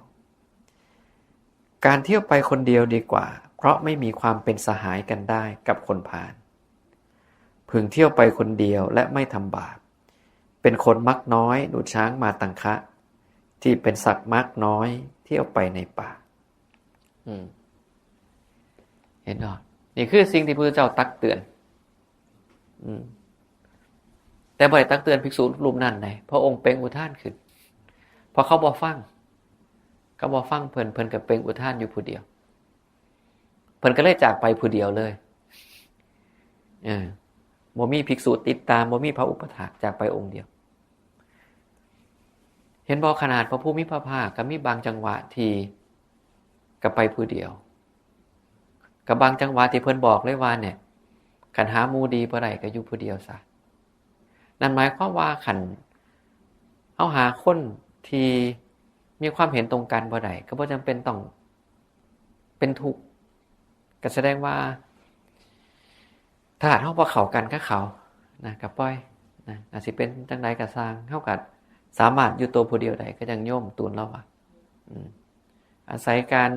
การเที่ยวไปคนเดียวดีกว่าเพราะไม่มีความเป็นสหายกันได้กับคนพาลพึงเที่ยวไปคนเดียวและไม่ทำบาปเป็นคนมักน้อยดุจช้างมาตังคะที่เป็นสัตว์มักน้อยเที่ยวไปในป่าเห็นหรอนี่คือสิ่งที่พระเจ้าตักเตือนแต่บ่ได้ตักเตือนภิกษุรูปนั้นไดพระองค์เปล่งอุทานขึ้นเพราะเขาบ่ฟังก็บ่ฟังเพิ่นก็เปล่งอุทานอยู่ผู้เดียวเพิ่นก็เลยจากไปผู้เดียวเลยบ่มีภิกษุติดตามบ่มีพระอุปถากจากไปองค์เดียวเห็นบ่ขนาดพระผู้มีพระภาคก็มีบางจังหวะที่ก็ไปผู้เดียวกับบางจังหวะที่เพิ่นบอกเลยว่าเนี่ยคันหาหมู่ดีบ่ได้ก็อยู่ผู้เดียวซะนั่นหมายความว่าคันเอาหาคนที่มีความเห็นตรงกันบ่ได้ก็บ่จำเป็นต้องเป็นทุกข์ก็แสดงว่าถ้าเฮาบ่เข้ากันกับเขานะก็ปล่อยนะอาจสิเป็นจังไดก็สร้างเฮาก็สามารถอยู่ตัวผู้เดียวได้ก็จังโยมตูนแล้วว่าอาศัยการ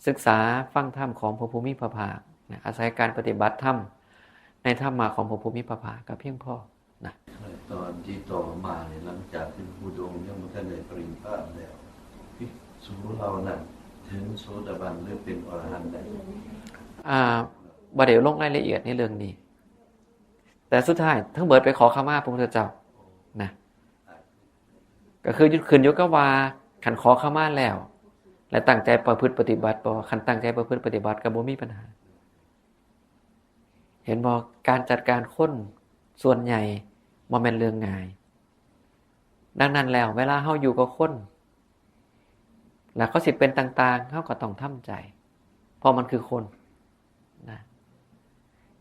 ศึกษาฟังธรรมของพระภูมิพระภาคนะอาศัยการปฏิบัติธรรมในธรรมะของพระภูมิพระภาคก็เพียงพอนะตอนที่ต่อมาเนี่ยหลังจากที่พระพุทธองค์ยังบ่ทันได้ปรินิพพานแล้วภิกษุเรานั้นถึงโสดาบันหรือเป็นอรหันต์ได้บ่ได้ลงรายละเอียดในเรื่องนี้แต่สุดท้ายทั้งเบิดไปขอขมาพระพุทธเจ้านะก็คือขึ้นอยู่กับว่าคันขอขมาแล้วและตั้งใจประพฤติปฏิบัติบ่คันตั้งใจประพฤติปฏิบัติก็บ่มีปัญหาเห็นบ่การจัดการคนส่วนใหญ่บ่แม่นเรื่องง่ายดังนั้นแล้วเวลาเฮาอยู่กับคนแล้วเขาสิเป็นต่างๆเฮาก็ต้องทำใจเพราะมันคือคนนะ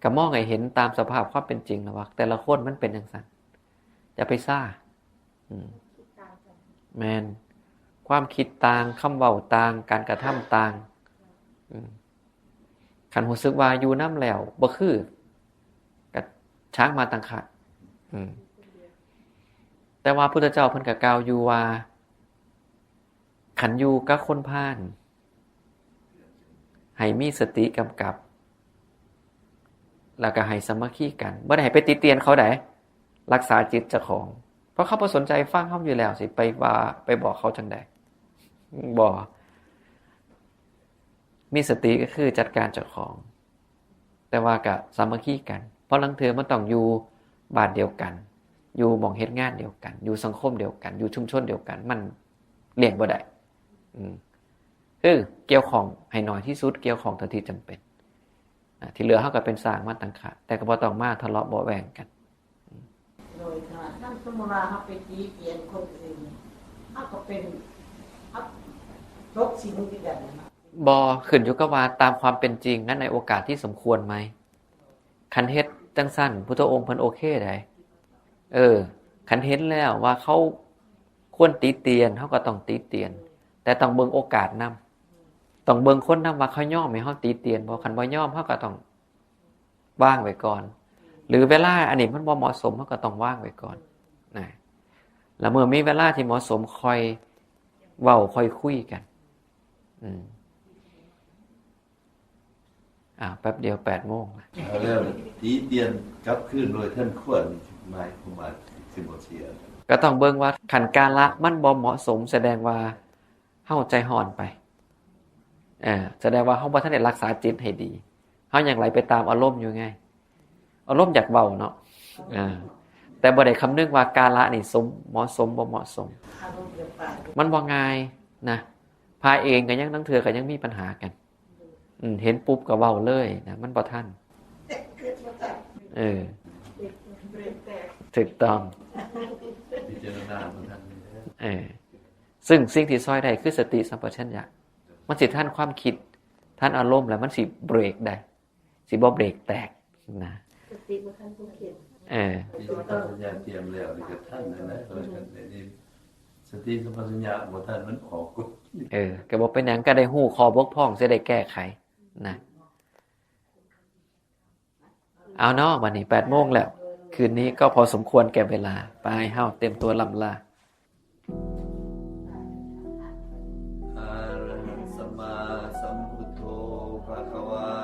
ก็มองให้เห็นตามสภาพความเป็นจริงแล้วว่าแต่ละคนมันเป็นจังซั่นอย่าไปซ่าแม่นความคิดต่างคำเว้าต่างการกระทำต่างคันรู้สึกว่าอยู่นำแล้วบ่คือก็ช้างมาตังคะแต่ว่าพุทธเจ้าเพิ่นก็กล่าวอยู่ว่าคันอยู่กับคนพาลให้มีสติกำกับแล้วก็ให้สามัคคีกันบ่ได้ให้ไปติเตียนเขาได้รักษาจิตเจ้าของเพราะเขาบ่สนใจฟังเฮาอยู่แล้วสิไปว่าไปบอกเขาจังได๋บ่มีสติก็คือจัดการเจ้าของแต่ว่าก็สามัคคีกันเพราะลางเทื่อมันต้องอยู่บ้านเดียวกันอยู่หม้องเฮ็ดงานเดียวกันอยู่สังคมเดียวกันอยู่ชุมชนเดียวกันมันเลี่ยงบ่ได้คือเกี่ยวของให้น้อยที่สุดเกี่ยวของเท่าที่จำเป็นที่เหลือเฮาก็เป็นสร้างมาตังคะแต่ก็บ่ต้องมาทะเลาะเบาะแว้งกันโดยถ้าท่านสมมุติว่าเฮาไปตีเตียนคนอื่นเฮาก็เป็นลบสิ่งที่ได้นะบ่ขึ้นอยู่กับว่าตามความเป็นจริงนั้นในโอกาสที่สมควรไหมคันเฮ็ดจังซั่นพุทธองค์เพิ่นโอเคได้คันเห็นแล้วว่าเขาควรติเตียนเฮาก็ต้องติเตียนแต่ต้องเบิ่งโอกาสนำต้องเบิ่งคนนำว่าเขายอมให้เฮาติเตียนบ่คันบ่ยอมเฮาก็ต้องวางไว้ก่อนหรือเวลาอันนี้มันบ่เหมาะสมเฮาก็ต้องวางไว้ก่อนนะแล้วเมื่อมีเวลาที่เหมาะสมค่อยเว้าค่อยคุยกันแป๊บเดียว 8:00 นแล้วตีเตียนกลับคืนโดยท่านควรหมายความว่าสิบ่เสียก็ต้องเบิ่งว่าขันกาละมันบ่เหมาะสมแสดงว่าเฮาใจฮ้อนไปแสดงว่าเฮาบ่ทันได้รักษาจิตให้ดีเฮายังไหลไปตามอารมณ์อยู่ไงอารมณ์อยากเว้าเนาะแต่บ่ได้คำนึงว่ากาละนี่เหมาะสมบ่เหมาะสมมันบ่ง่ายนะพาเองก็ยังทั้งเทื่อก็ยังมีปัญหากันเห็นปุ๊บก็เว้าเลยนะมันบ่ทันถูกต้องพิจารณาบ่ทันซึ่งสิ่งที่ช่วยได้คือสติสัมปชัญญะมันสิทันความคิดทันอารมณ์แล้วมันสิเบรกได้สิบ่เบรกแตกนะสติบ่ทันผู้คิดที่ต้องสัญญาเตรียมแล้วนี่ก็ทันนะเออนี่ สติสัมปชัญญะบ่ทันมันออกกฎ ก็บอกเป็นหยังก็ได้หู้คอบกพร่องจะได้แก้ไขนะเอาเนาะวันนี้8 โมงแล้ว คืนนี้ก็พอสมควรแก่เวลา ไปเฮาเต็มตัวลำลา อะระหังสัมมาสัมพุทโธภะคะวา